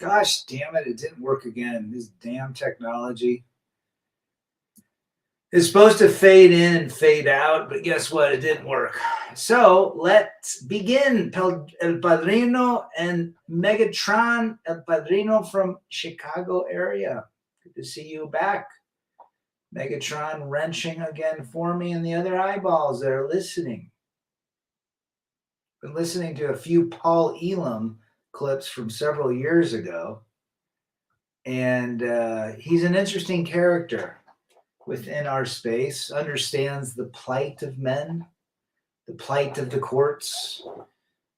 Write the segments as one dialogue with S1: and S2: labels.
S1: Gosh damn it, it didn't work again. This damn technology. It's supposed to fade in and fade out, but guess what? It didn't work. So let's begin. El Padrino and Megatron, El Padrino from Chicago area. Good to see you back. Megatron wrenching again for me and the other eyeballs that are listening. Been listening to a few Paul Elam clips from several years ago. And he's an interesting character within our space, understands the plight of men, the plight of the courts,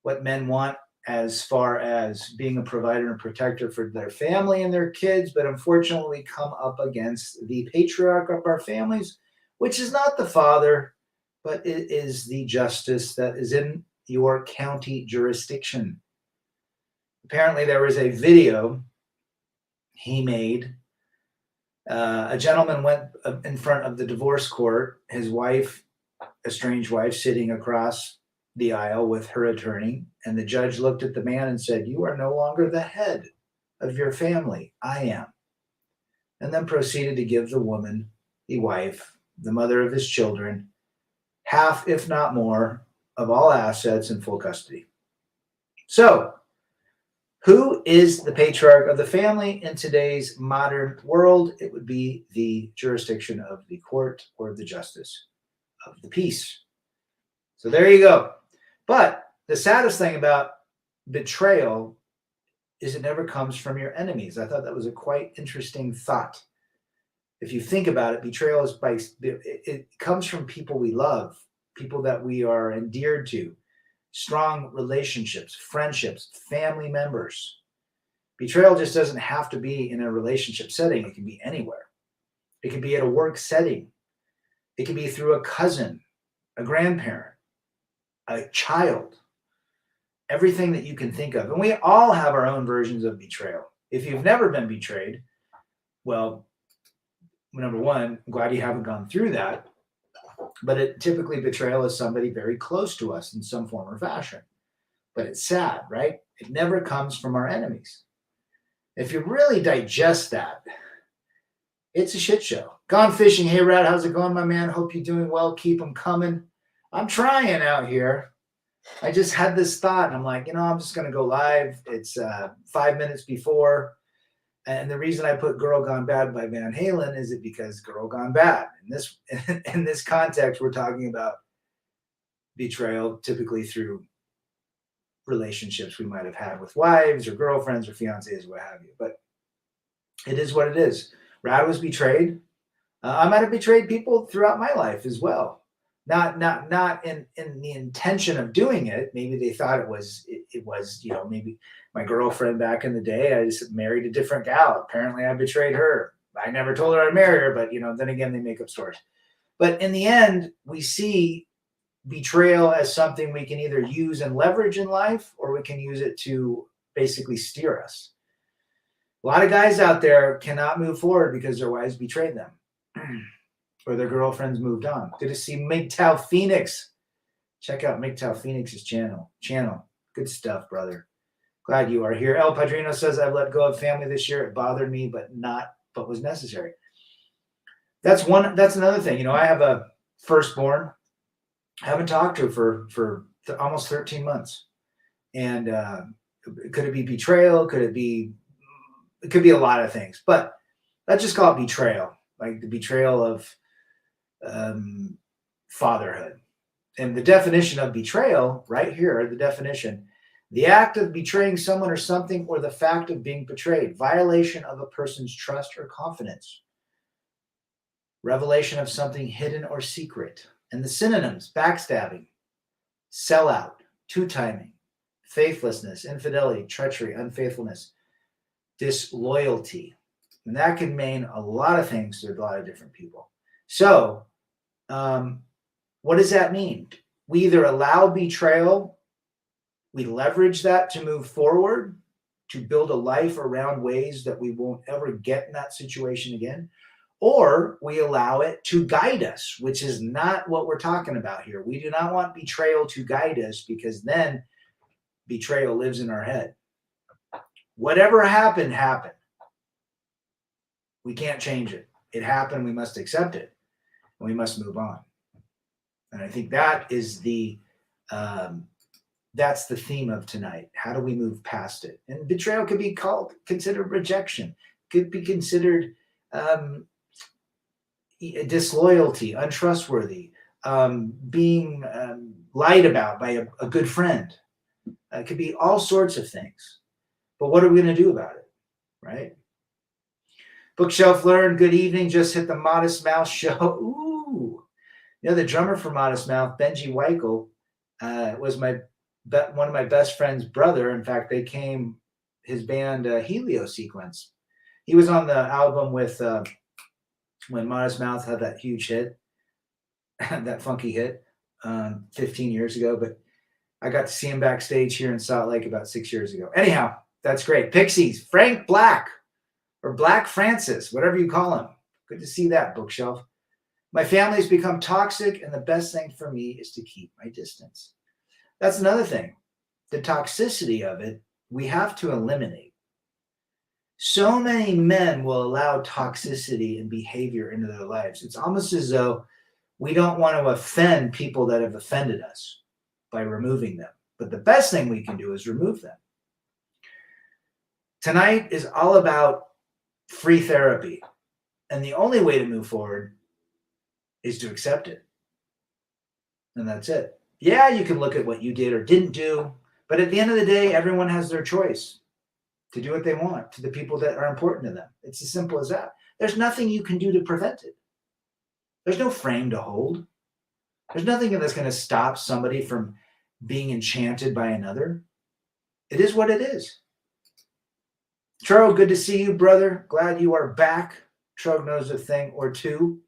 S1: what men want as far as being a provider and protector for their family and their kids, but unfortunately we come up against the patriarch of our families, which is not the father, but it is the justice that is in your county jurisdiction. Apparently there was a video he made. A gentleman went in front of the divorce court, his wife, estranged wife, sitting across the aisle with her attorney, and the judge looked at the man and said, "You are no longer the head of your family. I am." And then proceeded to give the woman, the wife, the mother of his children, half, if not more, of all assets in full custody. So Who is the patriarch of the family in today's modern world? It would be the jurisdiction of the court or the justice of the peace. So there you go. But the saddest thing about betrayal is it never comes from your enemies. I thought that was a quite interesting thought. If you think about it, betrayal is it comes from people we love, people that we are endeared to, strong relationships, friendships, family members. Betrayal just doesn't have to be in a relationship setting. It can be anywhere. It can be at a work setting. It can be through a cousin, a grandparent, a child, everything that you can think of. And we all have our own versions of betrayal. If you've never been betrayed, well, number one, I'm glad you haven't gone through that. But typically betrayal is somebody very close to us in some form or fashion. But it's sad, right? It never comes from our enemies. If you really digest that, it's a shit show. Gone fishing. Hey, Rad, how's it going, my man? Hope you're doing well. Keep them coming. I'm trying out here. I just had this thought, and I'm like, I'm just going to go live. It's 5 minutes before. And the reason I put Girl Gone Bad by Van Halen is because Girl Gone Bad. In this context, we're talking about betrayal, typically through relationships we might have had with wives or girlfriends or fiancés, what have you. But it is what it is. Rad was betrayed. I might have betrayed people throughout my life as well. Not in the intention of doing it. Maybe they thought it was, maybe my girlfriend back in the day, I just married a different gal. Apparently I betrayed her. I never told her I'd marry her, but then again, they make up stories. But in the end, we see betrayal as something we can either use and leverage in life, or we can use it to basically steer us. A lot of guys out there cannot move forward because their wives betrayed them. Or their girlfriends moved on. Good to see MGTOW Phoenix. Check out MGTOW Phoenix's channel. Good stuff, brother. Glad you are here. El Padrino says, I've let go of family this year. It bothered me, but was necessary. That's another thing. I have a firstborn. I haven't talked to her for almost 13 months. And could it be betrayal? It could be a lot of things. But let's just call it betrayal. Like the betrayal of fatherhood. And the definition of betrayal, right here, the definition, the act of betraying someone or something, or the fact of being betrayed, violation of a person's trust or confidence, revelation of something hidden or secret. And the synonyms: backstabbing, sellout, two-timing, faithlessness, infidelity, treachery, unfaithfulness, disloyalty. And that can mean a lot of things to a lot of different people. So what does that mean? We either allow betrayal, we leverage that to move forward, to build a life around ways that we won't ever get in that situation again, or we allow it to guide us, which is not what we're talking about here. We do not want betrayal to guide us, because then betrayal lives in our head. Whatever happened, happened. We can't change it. It happened. We must accept it. And we must move on. And I think that is that's the theme of tonight. How do we move past it? And betrayal could be considered rejection. Could be considered disloyalty, untrustworthy, being lied about by a good friend. It could be all sorts of things. But what are we going to do about it? Right? Bookshelf Learn, good evening. Just hit the Modest Mouse show. Ooh. The drummer for Modest Mouth, Benji Weichel, was one of my best friend's brother. In fact, his band Helio Sequence. He was on the album with when Modest Mouth had that huge hit, that funky hit 15 years ago. But I got to see him backstage here in Salt Lake about 6 years ago. Anyhow, that's great. Pixies, Frank Black, or Black Francis, whatever you call him. Good to see that, Bookshelf. My family's become toxic, and the best thing for me is to keep my distance. That's another thing. The toxicity of it, we have to eliminate. So many men will allow toxicity and behavior into their lives. It's almost as though we don't want to offend people that have offended us by removing them. But the best thing we can do is remove them. Tonight is all about free therapy. And the only way to move forward is to accept it. And that's it. Yeah, you can look at what you did or didn't do, but at the end of the day, everyone has their choice to do what they want to the people that are important to them. It's as simple as that. There's nothing you can do to prevent it. There's no frame to hold. There's nothing that's going to stop somebody from being enchanted by another. It is what it is. Tro, good to see you, brother. Glad you are back. Trog knows a thing or two.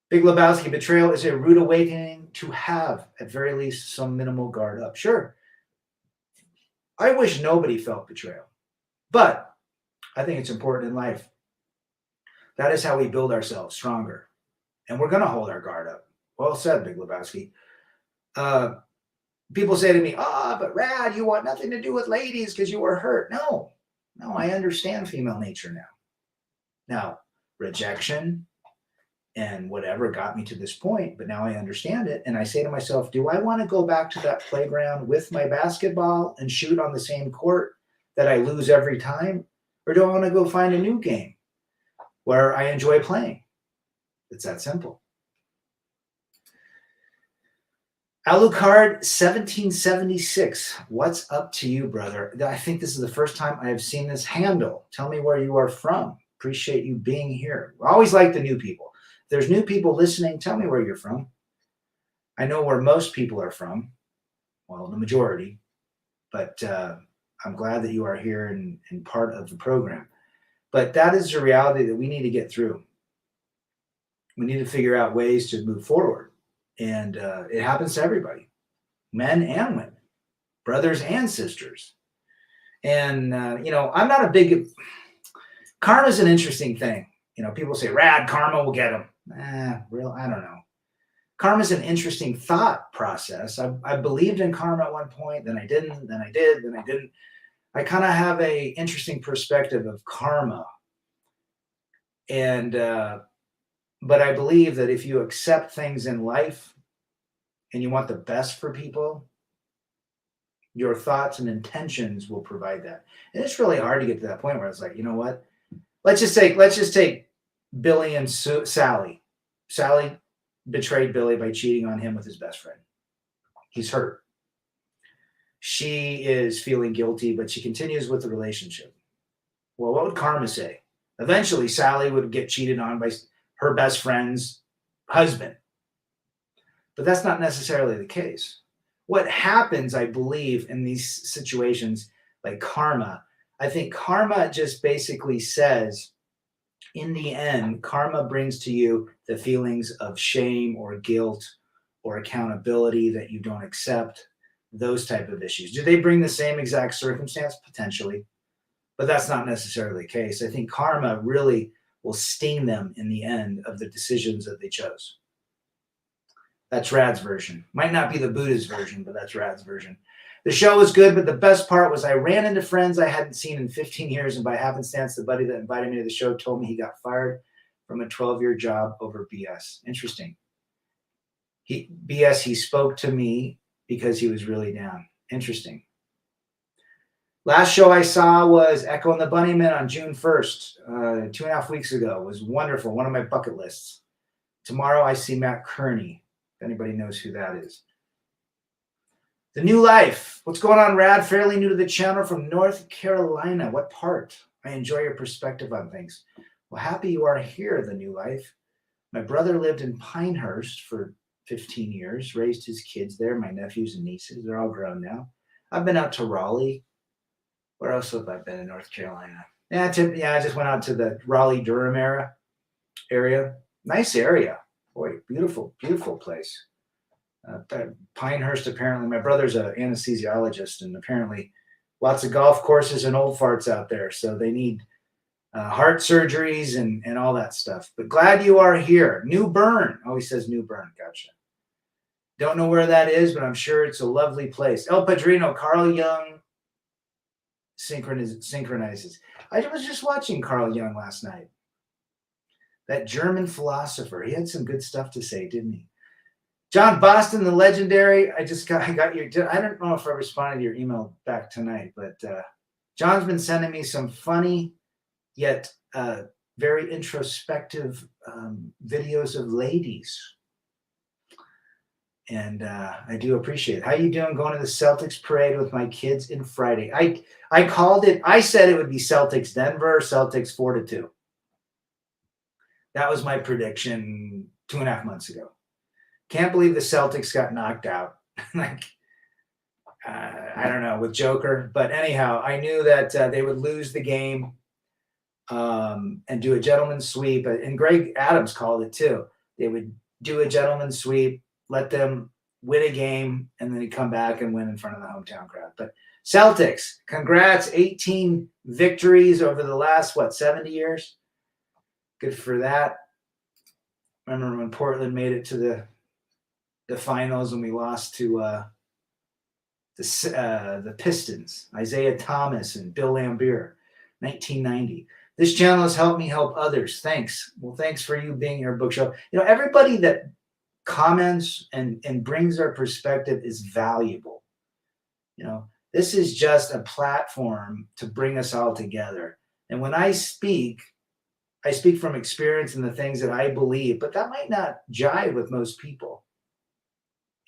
S1: Big Lebowski, betrayal is a rude awakening to have, at very least, some minimal guard up. Sure. I wish nobody felt betrayal, but I think it's important in life. That is how we build ourselves stronger. And we're going to hold our guard up. Well said, Big Lebowski. People say to me, but Rad, you want nothing to do with ladies because you were hurt. No, I understand female nature now. Now, rejection and whatever got me to this point, but now I understand it. And I say to myself, do I want to go back to that playground with my basketball and shoot on the same court that I lose every time? Or do I want to go find a new game where I enjoy playing? It's that simple. Alucard 1776. What's up to you, brother? I think this is the first time I have seen this handle. Tell me where you are from. Appreciate you being here. I always like the new people. If there's new people listening, tell me where you're from. I know where most people are from. Well, the majority. But I'm glad that you are here and part of the program. But that is the reality that we need to get through. We need to figure out ways to move forward. And it happens to everybody, men and women, brothers and sisters. And, I'm not a big, karma is an interesting thing. People say, Rad, karma will get them. I don't know. Karma is an interesting thought process. I believed in karma at one point, then I didn't, then I did, then I didn't. I kind of have a interesting perspective of karma. And, but I believe that if you accept things in life and you want the best for people, your thoughts and intentions will provide that. And it's really hard to get to that point where it's like, you know what? Let's just take Billy and Sally. Sally betrayed Billy by cheating on him with his best friend. He's hurt. She is feeling guilty, but she continues with the relationship. Well, what would karma say? Eventually, Sally would get cheated on by her best friend's husband. But that's not necessarily the case. What happens, I believe, in these situations like karma, I think karma just basically says, in the end, karma brings to you the feelings of shame or guilt or accountability that you don't accept, those type of issues. Do they bring the same exact circumstance? Potentially. But that's not necessarily the case. I think karma really will sting them in the end of the decisions that they chose. That's Rad's version. Might not be the Buddha's version, but that's Rad's version. The show was good, but the best part was I ran into friends I hadn't seen in 15 years, and by happenstance, the buddy that invited me to the show told me he got fired from a 12-year job over BS. Interesting. He spoke to me because he was really down. Interesting. Last show I saw was Echo and the Bunnymen on June 1st, 2.5 weeks ago. It was wonderful, one of my bucket lists. Tomorrow I see Matt Kearney, if anybody knows who that is. The New Life. What's going on, Rad? Fairly new to the channel from North Carolina. What part? I enjoy your perspective on things. Well, happy you are here, The New Life. My brother lived in Pinehurst for 15 years, raised his kids there, my nephews and nieces. They're all grown now. I've been out to Raleigh. Where else have I been in North Carolina? I just went out to the Raleigh-Durham area. Nice area. Boy, beautiful, beautiful place. Pinehurst, apparently, my brother's an anesthesiologist, and apparently lots of golf courses and old farts out there. So they need heart surgeries and all that stuff. But glad you are here. New Bern. Oh, he says New Bern. Gotcha. Don't know where that is, but I'm sure it's a lovely place. El Padrino, Carl Jung synchronizes. I was just watching Carl Jung last night. That German philosopher. He had some good stuff to say, didn't he? John Boston, the legendary. I got your. I don't know if I responded to your email back tonight, but John's been sending me some funny yet very introspective videos of ladies. And I do appreciate it. How you doing? Going to the Celtics parade with my kids in Friday. I called it. I said it would be Celtics Denver, Celtics 4-2. That was my prediction 2.5 months ago. Can't believe the Celtics got knocked out. Like, I don't know, with Joker. But anyhow, I knew that they would lose the game and do a gentleman's sweep. And Greg Adams called it too. They would do a gentleman's sweep, let them win a game, and then he'd come back and win in front of the hometown crowd. But Celtics, congrats, 18 victories over the last, 70 years? Good for that. Remember when Portland made it to the finals and we lost to the Pistons, Isaiah Thomas and Bill Laimbeer, 1990. This channel has helped me help others. Thanks. Well, thanks for you being here, Bookshelf. Everybody that comments and brings their perspective is valuable. This is just a platform to bring us all together. And when I speak from experience and the things that I believe, but that might not jive with most people.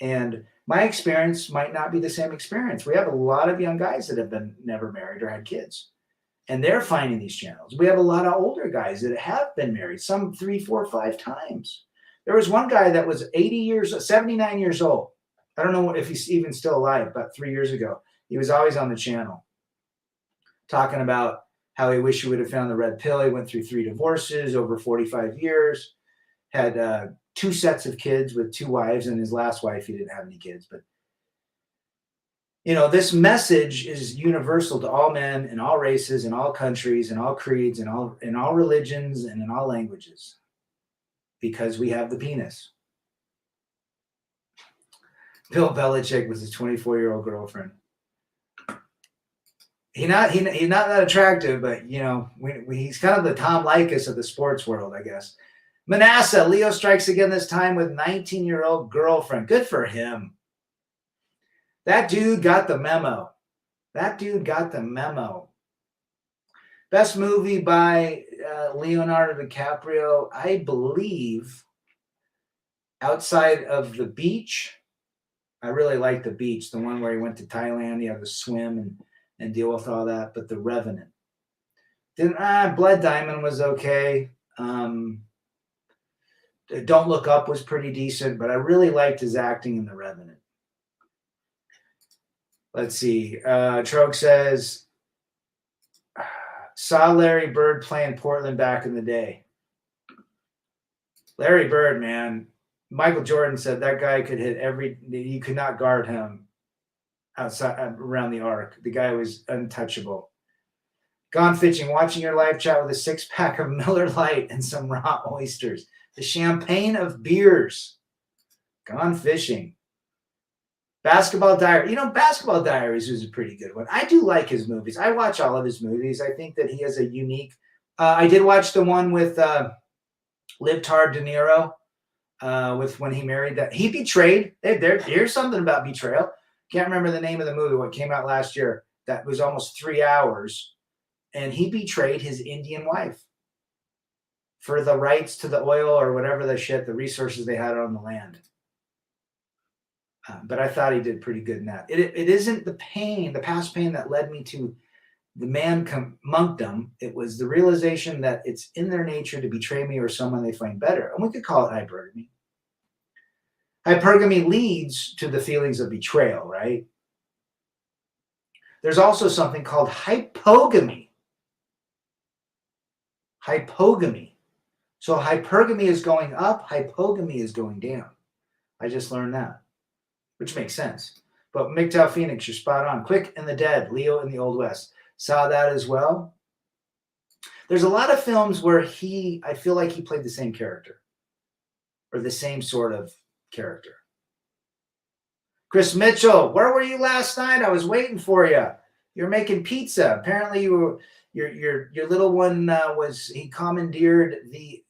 S1: And my experience might not be the same experience. We have a lot of young guys that have been never married or had kids, and they're finding these channels. We have a lot of older guys that have been married, some 3, 4, 5 times. There was one guy that was 79 years old. I don't know if he's even still alive, about 3 years ago. He was always on the channel talking about how he wished he would have found the red pill. He went through 3 divorces over 45 years, had 2 sets of kids with 2 wives, and his last wife, he didn't have any kids. But, this message is universal to all men in all races, in all countries, in all creeds, in all religions, and in all languages, because we have the penis. Bill Belichick was his 24-year-old girlfriend. He's not that attractive, but he's kind of the Tom Likas of the sports world, I guess. Manasseh, Leo strikes again, this time with 19-year-old girlfriend. Good for him. That dude got the memo. Best movie by Leonardo DiCaprio, I believe, outside of The Beach. I really like The Beach, the one where he went to Thailand. He had to swim and deal with all that. But The Revenant. Blood Diamond was okay. Don't Look Up was pretty decent, but I really liked his acting in The Revenant. Let's see. Trogue says, saw Larry Bird playing Portland back in the day. Larry Bird, man. Michael Jordan said that guy could hit you could not guard him outside around the arc. The guy was untouchable. Gone fishing, watching your live chat with a 6-pack of Miller Lite and some raw oysters. The champagne of beers. Gone fishing. Basketball Diaries. Basketball Diaries was a pretty good one. I do like his movies. I watch all of his movies. I think that he has a unique. I did watch the one with Libtard De Niro, with when he married that. He betrayed. Here's something about betrayal. Can't remember the name of the movie. What came out last year? That was almost 3 hours, and he betrayed his Indian wife for the rights to the oil or whatever the resources they had on the land. But I thought he did pretty good in that. It isn't the past pain that led me to the monkdom. It was the realization that it's in their nature to betray me or someone they find better. And we could call it hypergamy. Hypergamy leads to the feelings of betrayal, right? There's also something called hypogamy. Hypogamy. So hypergamy is going up, hypogamy is going down. I just learned that, which makes sense. But MGTOW Phoenix, you're spot on. Quick and the Dead, Leo in the Old West. Saw that as well. There's a lot of films where I feel like he played the same character or the same sort of character. Chris Mitchell, where were you last night? I was waiting for you. You're making pizza. Apparently your little one he commandeered the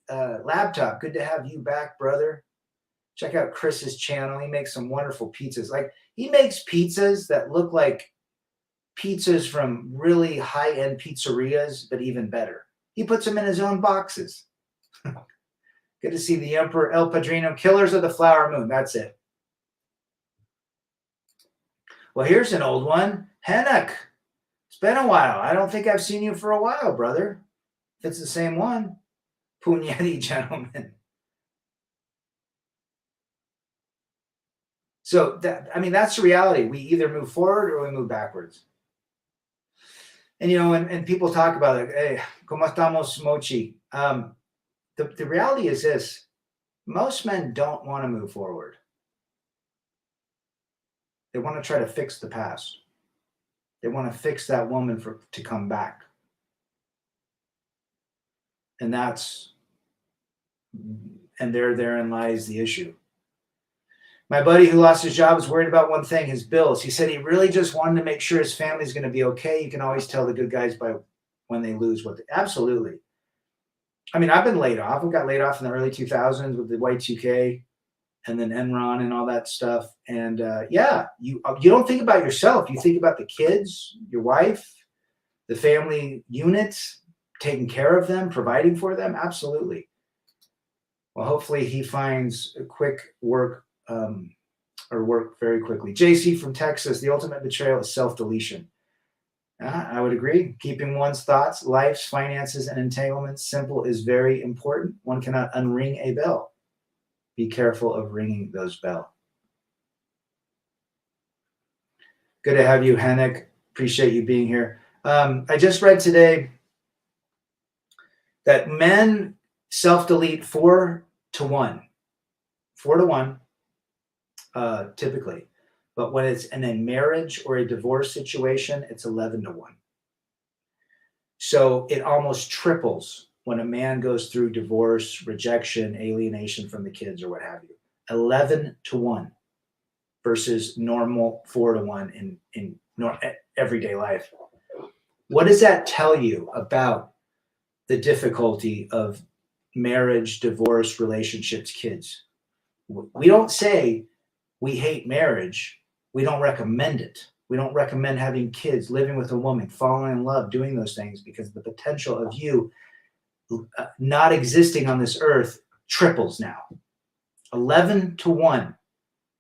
S1: laptop. Good to have you back, brother. Check out Chris's channel. He makes some wonderful pizzas. Like, he makes pizzas that look like pizzas from really high-end pizzerias, but even better. He puts them in his own boxes. Good to see the Emperor El Padrino, Killers of the Flower Moon. That's it. Well, here's an old one. Hennock. It's been a while. I don't think I've seen you for a while, brother. If it's the same one. Punyeti, gentlemen. So, that's the reality. We either move forward or we move backwards. And, and people talk about it. Hey, ¿cómo estamos, Mochi? The reality is this. Most men don't want to move forward. They want to try to fix the past. They want to fix that woman to come back. And therein lies the issue. My buddy who lost his job was worried about one thing, his bills. He said he really just wanted to make sure his family's going to be okay. You can always tell the good guys by when they lose absolutely. I mean, I've been laid off. I got laid off in the early 2000s with the Y2K and then Enron and all that stuff. And you don't think about yourself. You think about the kids, your wife, the family units, taking care of them, providing for them. Absolutely. Well, hopefully he finds a quick work or work very quickly. JC from Texas, the ultimate betrayal is self-deletion. I would agree. Keeping one's thoughts, lives, finances, and entanglements simple is very important. One cannot unring a bell. Be careful of ringing those bells. Good to have you, Hennick. Appreciate you being here. I just read today that men self-delete 4 to 1. 4 to 1, typically. But when it's in a marriage or a divorce situation, it's 11 to 1. So it almost triples when a man goes through divorce, rejection, alienation from the kids, or what have you. 11 to 1 versus normal 4 to 1 in everyday life. What does that tell you about the difficulty of marriage, divorce, relationships, kids? We don't say we hate marriage. We don't recommend it. We don't recommend having kids, living with a woman, falling in love, doing those things, because the potential of you not existing on this earth triples now. 11 to 1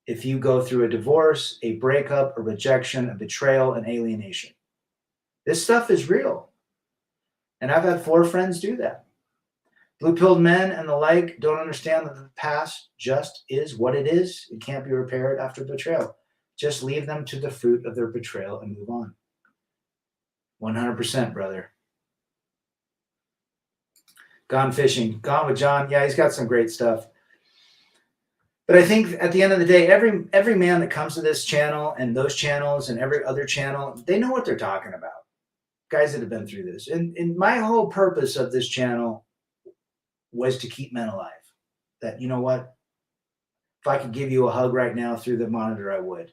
S1: if you go through a divorce, a breakup, a rejection, a betrayal, an alienation. This stuff is real. And I've had 4 friends do that. Blue-pilled men and the like don't understand that the past just is what it is. It can't be repaired after betrayal. Just leave them to the fruit of their betrayal and move on. 100%, brother. Gone Fishing. Gone with John. Yeah, he's got some great stuff. But I think at the end of the day, every man that comes to this channel and those channels and every other channel, they know what they're talking about. Guys that have been through this. And my whole purpose of this channel was to keep men alive. That, you know what? If I could give you a hug right now through the monitor, I would.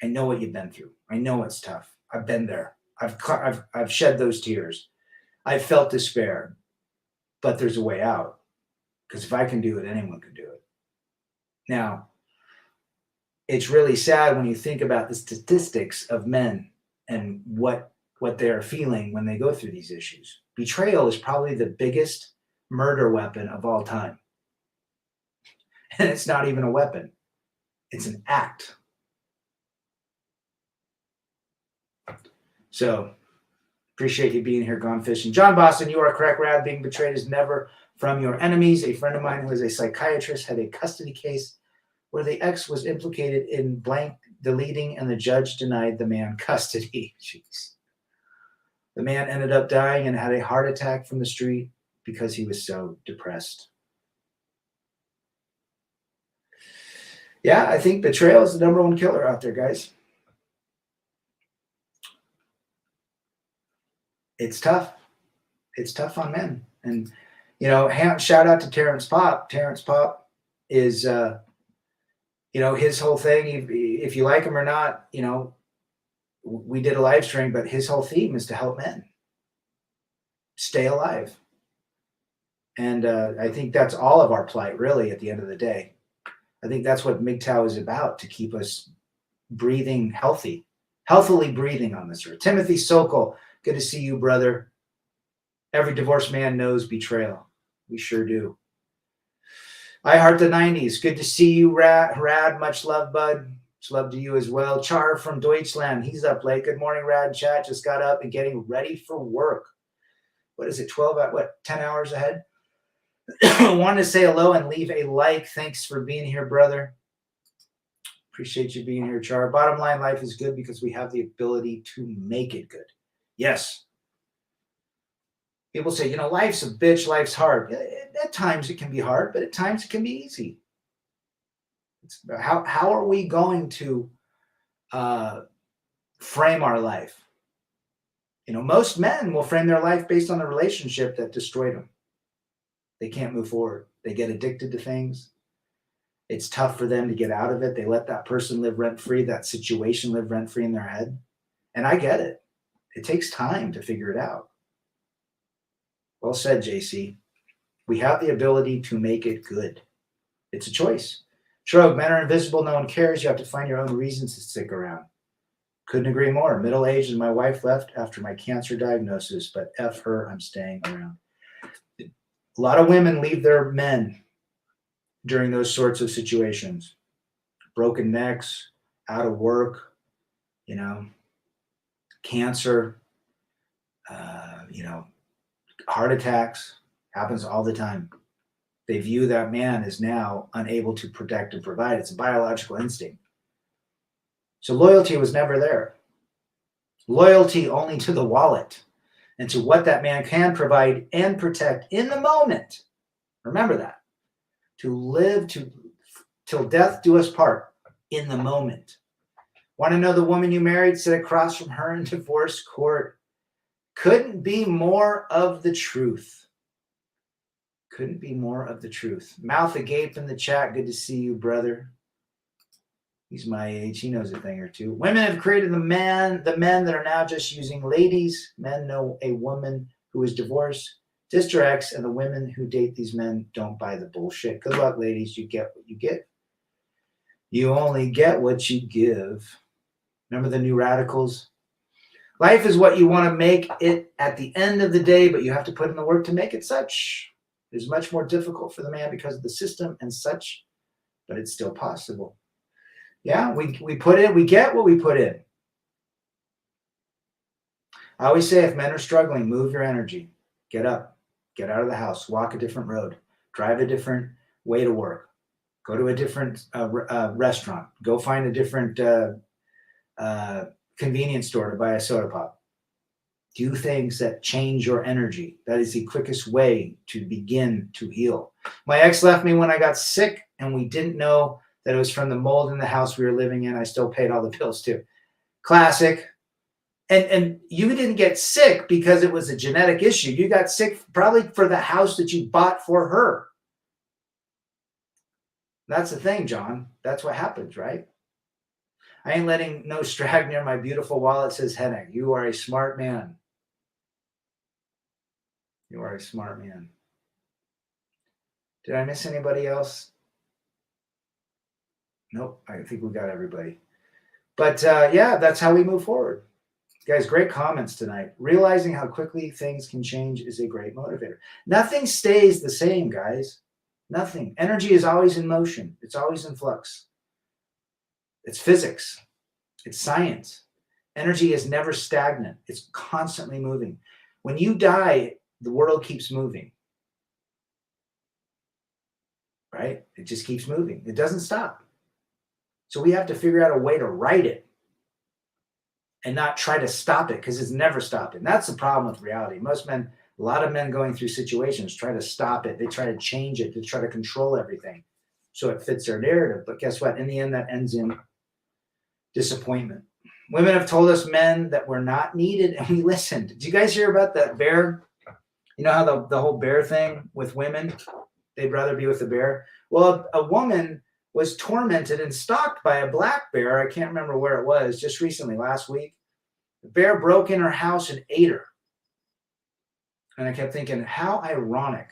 S1: I know what you've been through. I know it's tough. I've been there. I've shed those tears. I've felt despair. But there's a way out. Because if I can do it, anyone can do it. Now, it's really sad when you think about the statistics of men and what they are feeling when they go through these issues. Betrayal is probably the biggest murder weapon of all time. And it's not even a weapon. It's an act. So, appreciate you being here, Gone Fishing. John Boston, you are correct, Rad. Being betrayed is never from your enemies. A friend of mine who is a psychiatrist had a custody case where the ex was implicated in blank deleting and the judge denied the man custody. Jeez. The man ended up dying and had a heart attack from the street because he was so depressed. Yeah, I think betrayal is the #1 killer out there, guys. It's tough. It's tough on men. And, shout out to Terrence Popp. Terrence Popp is, his whole thing, if you like him or not, we did a live stream, but his whole theme is to help men stay alive. And I think that's all of our plight, really, at the end of the day. I think that's what MGTOW is about, to keep us breathing healthy. healthily breathing on this earth. Timothy Sokol, good to see you, brother. Every divorced man knows betrayal. We sure do. I Heart the 90s. Good to see you, Rad. Much love, bud. Much love to you as well. Char from Deutschland. He's up late. Good morning, Rad chat. Just got up and getting ready for work. What is it, 10 hours ahead? Wanted to say hello and leave a like. Thanks for being here, brother. Appreciate you being here, Char. Bottom line, life is good because we have the ability to make it good. Yes. People say, life's a bitch, life's hard. At times it can be hard, but at times it can be easy. How are we going to frame our life? Most men will frame their life based on the relationship that destroyed them. They can't move forward. They get addicted to things. It's tough for them to get out of it. They let that person live rent-free, that situation live rent-free in their head. And I get it. It takes time to figure it out. Well said, JC. We have the ability to make it good. It's a choice. Shrug, men are invisible. No one cares. You have to find your own reasons to stick around. Couldn't agree more. Middle-aged and my wife left after my cancer diagnosis, but F her, I'm staying around. A lot of women leave their men during those sorts of situations. Broken necks, out of work, cancer, heart attacks, happens all the time. They view that man as now unable to protect and provide. It's a biological instinct. So loyalty was never there. Loyalty only to the wallet and to what that man can provide and protect in the moment. Remember that. To live till death do us part in the moment. Want to know the woman you married? Sit across from her in divorce court. Couldn't be more of the truth. Couldn't be more of the truth. Mouth agape in the chat. Good to see you, brother. He's my age. He knows a thing or two. Women have created the men that are now just using ladies. Men know a woman who is divorced, distracts, and the women who date these men don't buy the bullshit. Good luck, ladies. You get what you get. You only get what you give. Remember the New Radicals? Life is what you want to make it at the end of the day, but you have to put in the work to make it such. It is much more difficult for the man because of the system and such, but it's still possible. Yeah, we put in, we get what we put in. I always say if men are struggling, move your energy. Get up, get out of the house, walk a different road, drive a different way to work, go to a different restaurant, go find a different convenience store to buy a soda pop. Do things that change your energy. That is the quickest way to begin to heal. My ex left me when I got sick and we didn't know that it was from the mold in the house we were living in. I still paid all the bills too. Classic. And you didn't get sick because it was a genetic issue. You got sick probably for the house that you bought for her. That's the thing, John. That's what happens, right? I ain't letting no strag near my beautiful wallet, says Hennig. You are a smart man. You are a smart man. Did I miss anybody else? Nope, I think we got everybody. But yeah, that's how we move forward. Guys, great comments tonight. Realizing how quickly things can change is a great motivator. Nothing stays the same, guys. Nothing. Energy is always in motion. It's always in flux. It's physics. It's science. Energy is never stagnant. It's constantly moving. When you die, the world keeps moving. Right? It just keeps moving. It doesn't stop. So we have to figure out a way to write it and not try to stop it because it's never stopped. And that's the problem with reality. Most men, a lot of men going through situations try to stop it. They try to change it. They try to control everything so it fits their narrative. But guess what? In the end, that ends in disappointment. Women have told us men that we're not needed and we listened. Did you guys hear about that bear? You know how the whole bear thing with women? They'd rather be with the bear. Well, a woman was tormented and stalked by a black bear. I can't remember where it was, just recently, last week. The bear broke in her house and ate her. And I kept thinking, how ironic.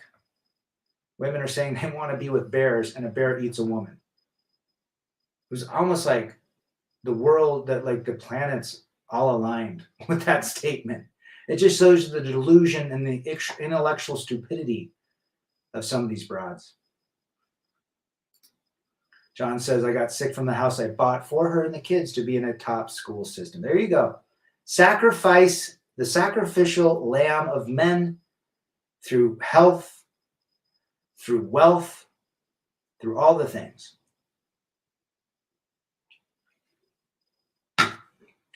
S1: Women are saying they want to be with bears and a bear eats a woman. It was almost like the world, that like the planets all aligned with that statement. It just shows the delusion and the intellectual stupidity of some of these broads. John says, I got sick from the house I bought for her and the kids to be in a top school system. There you go. Sacrifice the sacrificial lamb of men through health, through wealth, through all the things.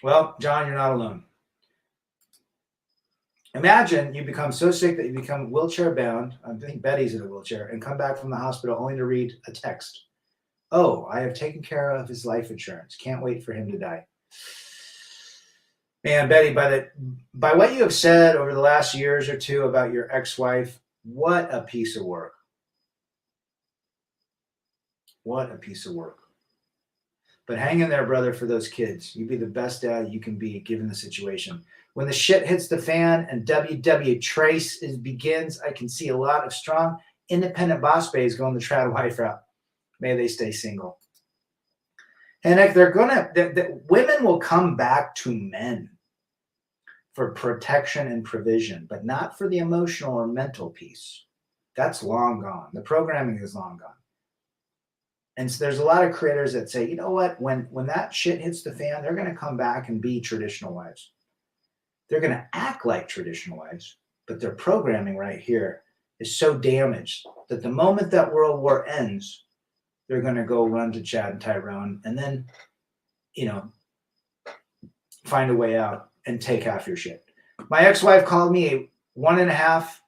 S1: Well, John, you're not alone. Imagine you become so sick that you become wheelchair bound. I think Betty's in a wheelchair and come back from the hospital only to read a text. Oh, I have taken care of his life insurance. Can't wait for him to die. Man, Betty, by what you have said over the last years or two about your ex-wife, what a piece of work. What a piece of work. But hang in there, brother, for those kids. You be the best dad you can be given the situation. When the shit hits the fan and WW Trace begins, I can see a lot of strong, independent boss bays going the trad wife route. May they stay single. And if they're women will come back to men for protection and provision, but not for the emotional or mental piece. That's long gone. The programming is long gone. And so there's a lot of creators that say, you know what, when that shit hits the fan, they're going to come back and be traditional wives. They're going to act like traditional wives, but their programming right here is so damaged that the moment that world war ends, they're going to go run to Chad and Tyrone and then, find a way out and take half your shit. My ex-wife called me a one and a half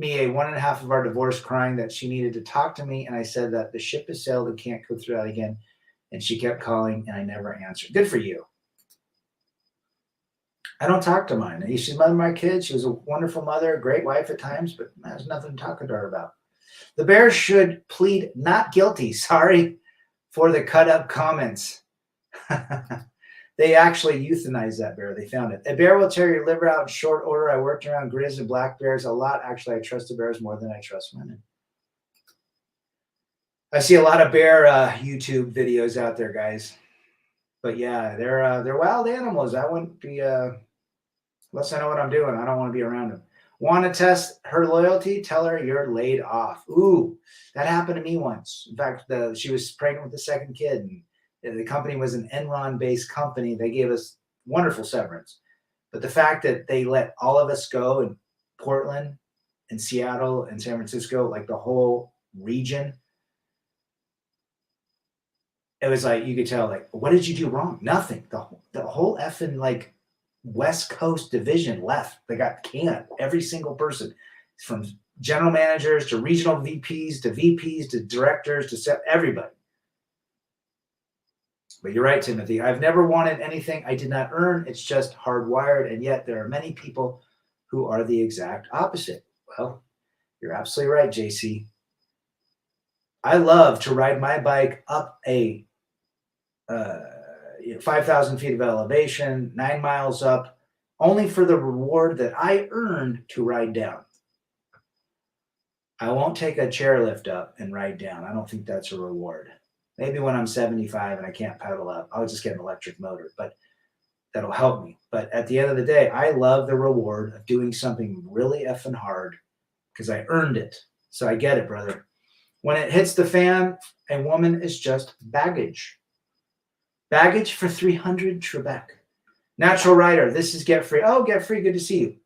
S1: of our divorce, crying that she needed to talk to me. And I said that the ship has sailed and can't go through that again. And she kept calling and I never answered. Good for you. I don't talk to mine. She's the mother of my kids. She was a wonderful mother, a great wife at times, but there's nothing to talk to her about. The bear should plead not guilty. Sorry for the cut up comments. They actually euthanized that bear. They found it. A bear will tear your liver out in short order. I worked around grizz and black bears a lot. Actually, I trust the bears more than I trust women. I see a lot of bear YouTube videos out there, guys. But yeah, they're wild animals. I wouldn't be unless I know what I'm doing. I don't want to be around them. Want to test her loyalty? Tell her you're laid off. Ooh, that happened to me once. In fact, she was pregnant with the second kid, and the company was an Enron-based company. They gave us wonderful severance. But the fact that they let all of us go in Portland and Seattle and San Francisco, like the whole region, it was like, you could tell, like, what did you do wrong? Nothing. The whole effing, West Coast division left. They got canned. Every single person, from general managers to regional VPs to directors to everybody. But you're right, Timothy. I've never wanted anything I did not earn. It's just hardwired. And yet there are many people who are the exact opposite. Well, you're absolutely right, JC. I love to ride my bike up a 5,000 feet of elevation, 9 miles up, only for the reward that I earned to ride down. I won't take a chairlift up and ride down. I don't think that's a reward. Maybe when I'm 75 and I can't pedal up, I'll just get an electric motor, but that'll help me. But at the end of the day, I love the reward of doing something really effing hard because I earned it. So I get it, brother. When it hits the fan, a woman is just baggage. Baggage for 300, Trebek. Natural Rider, this is Get Free. Oh, Get Free, good to see you.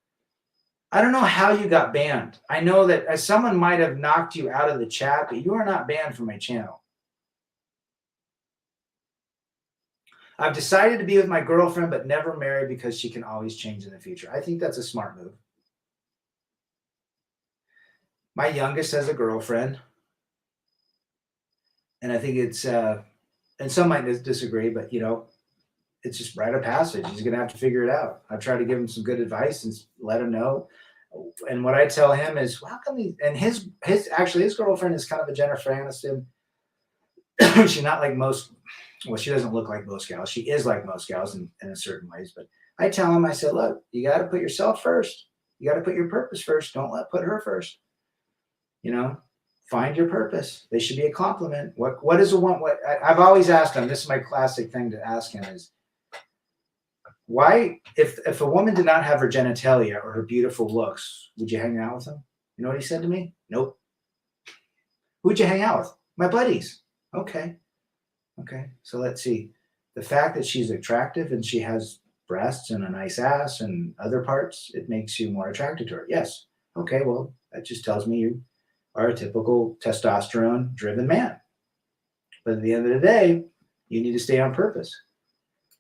S1: I don't know how you got banned. I know that someone might have knocked you out of the chat, but you are not banned from my channel. I've decided to be with my girlfriend, but never marry because she can always change in the future. I think that's a smart move. My youngest has a girlfriend. And I think it's, and some might disagree, but it's just rite of passage. He's going to have to figure it out. I try to give him some good advice and let him know. And what I tell him is, well, how come his girlfriend is kind of a Jennifer Aniston. She's not like most, well, she doesn't look like most gals. She is like most gals in a certain ways. But I tell him, I said, look, you got to put yourself first. You got to put your purpose first. Don't put her first. Find your purpose. They should be a compliment. What is a one? What I've always asked him, this is my classic thing to ask him is, Why, if a woman did not have her genitalia or her beautiful looks, would you hang out with them? You know what he said to me? Nope. Who'd you hang out with? My buddies. Okay. Okay. So let's see. The fact that she's attractive and she has breasts and a nice ass and other parts, it makes you more attracted to her. Yes. Okay. Well, that just tells me you are a typical testosterone driven man. But at the end of the day, you need to stay on purpose.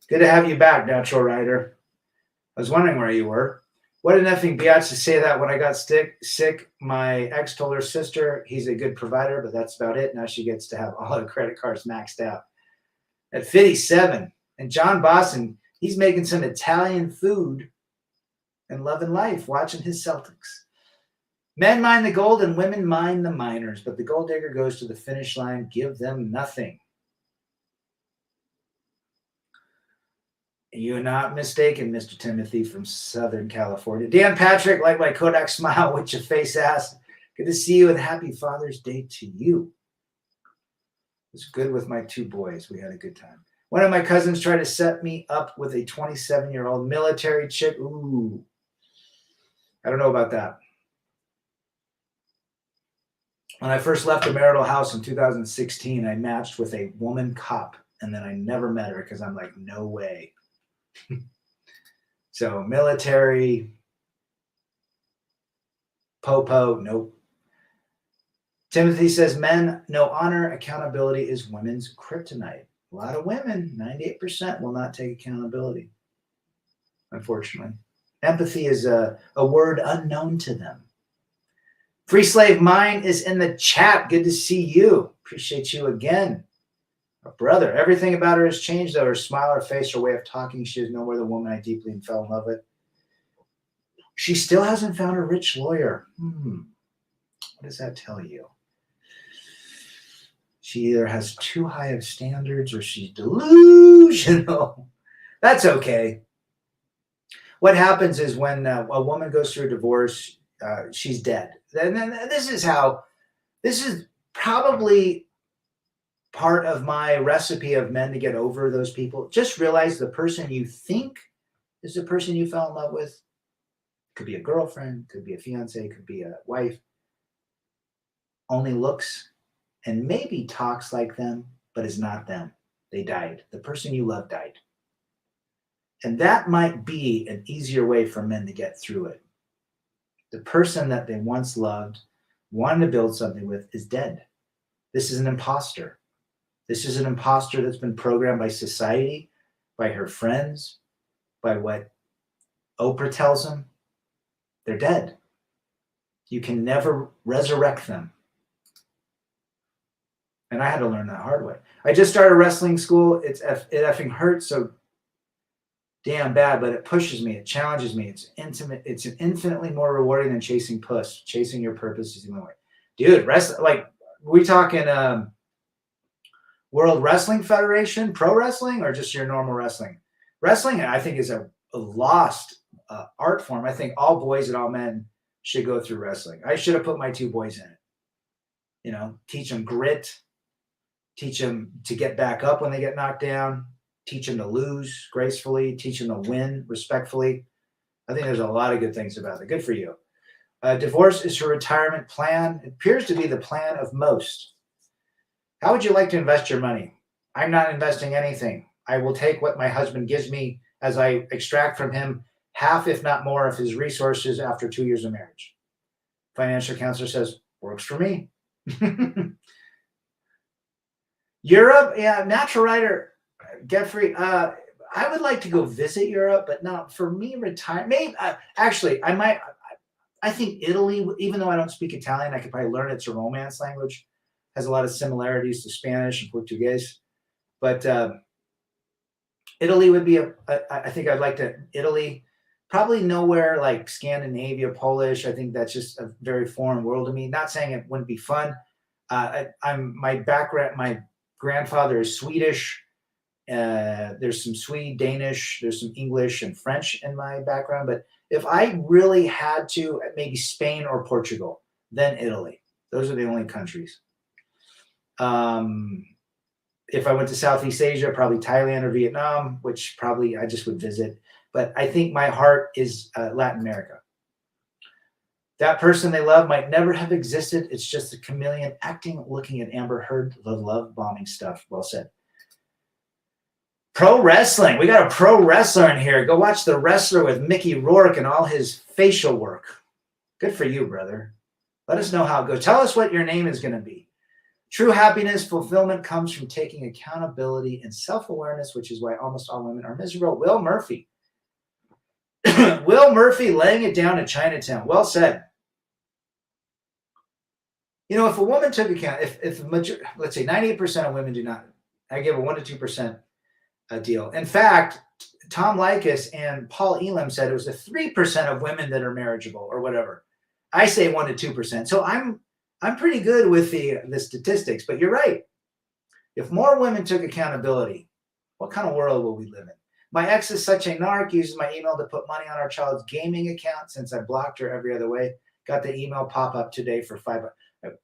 S1: Good to have you back, Natural Rider. I was wondering where you were. What an effing biatch to say that when I got sick. My ex told her sister he's a good provider, but that's about it. Now she gets to have all her credit cards maxed out. At 57, and John Boston, he's making some Italian food and loving life, watching his Celtics. Men mine the gold and women mine the miners, but the gold digger goes to the finish line. Give them nothing. You're not mistaken, Mr. Timothy from Southern California. Dan Patrick, like my Kodak smile, with your face ass. Good to see you and happy Father's Day to you. It was good with my 2 boys. We had a good time. One of my cousins tried to set me up with a 27-year-old military chick. Ooh, I don't know about that. When I first left the marital house in 2016, I matched with a woman cop, and then I never met her because I'm like, no way. So military, popo, nope. Timothy says, men, no honor, accountability is women's kryptonite. A lot of women, 98%, will not take accountability, unfortunately. Empathy is a word unknown to them. Free Slave Mine is in the chat. Good to see you. Appreciate you again. Brother, everything about her has changed, though. Her smile, her face, her way of talking. She is no more the woman I deeply fell in love with. She still hasn't found a rich lawyer. What does that tell you? She either has too high of standards or she's delusional. That's okay. What happens is when a woman goes through a divorce, she's dead. And then this is probably part of my recipe of men to get over those people. Just realize the person you think is the person you fell in love with. Could be a girlfriend, could be a fiance, could be a wife. Only looks and maybe talks like them, but is not them. They died. The person you love died. And that might be an easier way for men to get through it. The person that they once loved, wanted to build something with, is dead. This is an imposter. This is an imposter that's been programmed by society, by her friends, by what Oprah tells them. They're dead. You can never resurrect them. And I had to learn that hard way. I just started wrestling school. It effing hurts so damn bad, but it pushes me. It challenges me. It's intimate. It's infinitely more rewarding than chasing puss. Chasing your purpose is the only way. Dude, we talking World Wrestling Federation, pro wrestling, or just your normal wrestling? Wrestling, I think, is a lost art form. I think all boys and all men should go through wrestling. I should have put my 2 boys in it. Teach them grit, teach them to get back up when they get knocked down, teach them to lose gracefully, teach them to win respectfully. I think there's a lot of good things about it. Good for you. Divorce is her retirement plan. It appears to be the plan of most. How would you like to invest your money? I'm not investing anything. I will take what my husband gives me as I extract from him half, if not more, of his resources after 2 years of marriage. Financial counselor says, works for me. Europe, yeah, Natural Rider, Geoffrey, I would like to go visit Europe, but not for me, retire. Maybe, actually, I think Italy, even though I don't speak Italian, I could probably learn. It's a Romance language. Has a lot of similarities to Spanish and Portuguese. But Italy would be I think I'd like to, Italy, probably nowhere like Scandinavia, Polish. I think that's just a very foreign world to me. Not saying it wouldn't be fun. My grandfather is Swedish. There's some Swede, Danish, there's some English and French in my background. But if I really had to, maybe Spain or Portugal, then Italy. Those are the only countries. If I went to Southeast Asia, probably Thailand or Vietnam, which probably I just would visit. but I think my heart is Latin America. That person they love might never have existed. It's just a chameleon acting, looking at Amber Heard, the love bombing stuff. Well said. Pro wrestling. We got a pro wrestler in here. Go watch The Wrestler with Mickey Rourke and all his facial work. Good for you, brother. Let us know how it goes. Tell us what your name is going to be. True happiness, fulfillment comes from taking accountability and self-awareness, which is why almost all women are miserable. Will Murphy. Will Murphy laying it down in Chinatown. Well said. You know, if a woman took account, let's say 98% of women do not, I give a 1% to 2% deal. In fact, Tom Likas and Paul Elam said it was a 3% of women that are marriageable or whatever. I say 1% to 2%. So I'm pretty good with the statistics, but you're right. If more women took accountability, what kind of world will we live in? My ex is such a narc, uses my email to put money on our child's gaming account since I blocked her every other way. Got the email pop up today for $5.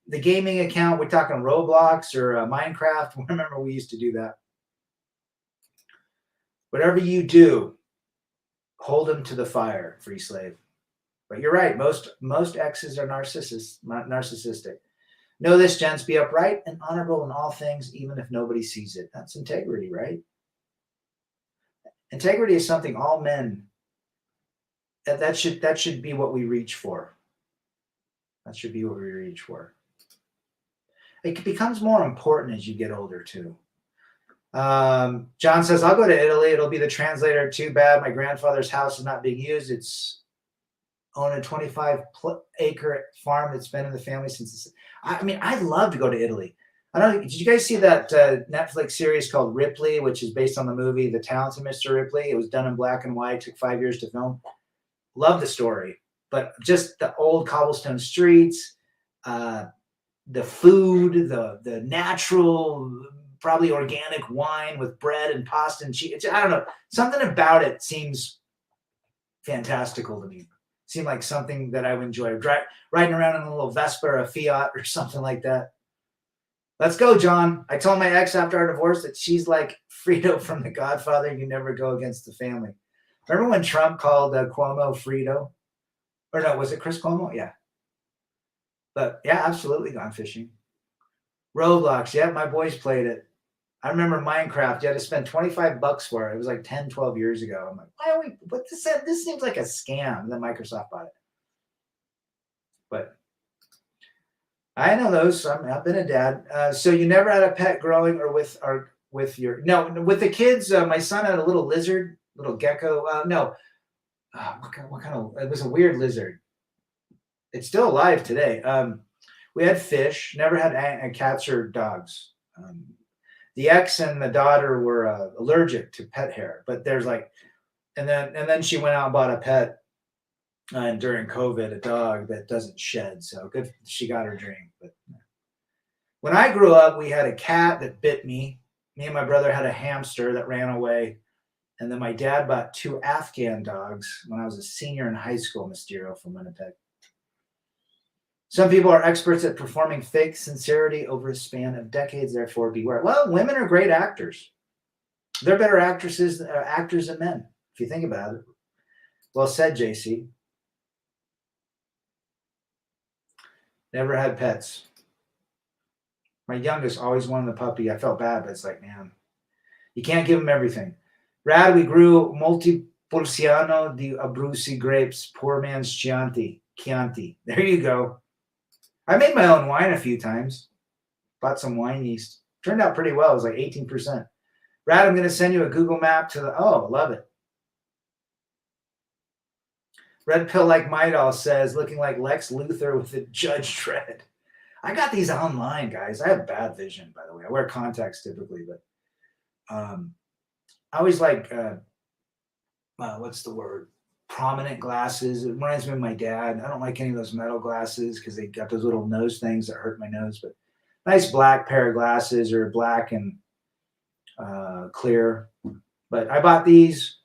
S1: The gaming account, we're talking Roblox or Minecraft. Remember, we used to do that. Whatever you do, hold them to the fire, free slave. But you're right. Most exes are narcissistic. Know this, gents. Be upright and honorable in all things, even if nobody sees it. That's integrity, right? Integrity is something all men. That should be what we reach for. That should be what we reach for. It becomes more important as you get older, too. John says, I'll go to Italy. It'll be the translator. Too bad my grandfather's house is not being used. It's on a 25-acre farm that's been in the family since. I'd love to go to Italy. I don't know. Did you guys see that Netflix series called Ripley, which is based on the movie The Talented Mr. Ripley? It was done in black and white. Took 5 years to film. Love the story. But just the old cobblestone streets, the food, the natural, probably organic wine with bread and pasta and cheese. I don't know. Something about it seems fantastical to me. Seemed like something that I would enjoy. Riding around in a little Vespa or a Fiat or something like that. Let's go, John. I told my ex after our divorce that she's like Frito from The Godfather. You never go against the family. Remember when Trump called Cuomo Frito? Or no, was it Chris Cuomo? Yeah. But yeah, absolutely gone fishing. Roblox. Yeah, my boys played it. I remember Minecraft. You had to spend $25 for it. It was like 10, 12 years ago. I'm like, why are we, what this seems like a scam that Microsoft bought it. But I know those. I've been a dad. So you never had a pet growing or with the kids. My son had a little lizard, little gecko. No. What kind of, it was a weird lizard. It's still alive today. We had fish, never had cats or dogs. The ex and the daughter were allergic to pet hair, but there's like, and then she went out and bought a pet during COVID, a dog that doesn't shed. So good, she got her dream. But when I grew up, we had a cat that bit me. Me and my brother had a hamster that ran away. And then my dad bought 2 Afghan dogs when I was a senior in high school, Mysterio from Winnipeg. Some people are experts at performing fake sincerity over a span of decades, therefore beware. Well, women are great actors. They're better actors than men, if you think about it. Well said, JC. Never had pets. My youngest always wanted a puppy. I felt bad, but it's like, man, you can't give them everything. Rad, we grew Montepulciano di Abruzzi grapes, poor man's Chianti. There you go. I made my own wine a few times. Bought some wine yeast. Turned out pretty well. It was like 18%. Rad, I'm going to send you a Google map to love it. Red Pill Like Maidal says, looking like Lex Luthor with a Judge Dredd. I got these online, guys. I have bad vision, by the way. I wear contacts typically, but I always like, what's the word? Prominent glasses. It reminds me of my dad. I don't like any of those metal glasses because they got those little nose things that hurt my nose. But nice black pair of glasses, or black and clear. But I bought these.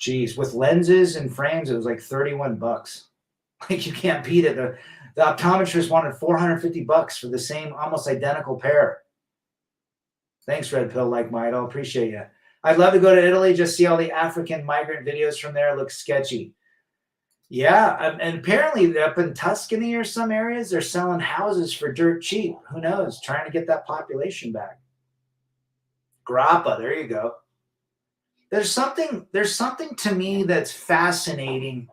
S1: Geez, with lenses and frames, it was like $31. Like, you can't beat it. The optometrist wanted $450 for the same almost identical pair. Thanks, Red Pill Like Mine. I appreciate you. I'd love to go to Italy, just see all the African migrant videos from there. It looks sketchy. Yeah, and apparently up in Tuscany or some areas, they're selling houses for dirt cheap. Who knows? Trying to get that population back. Grappa, there you go. There's something to me that's fascinating.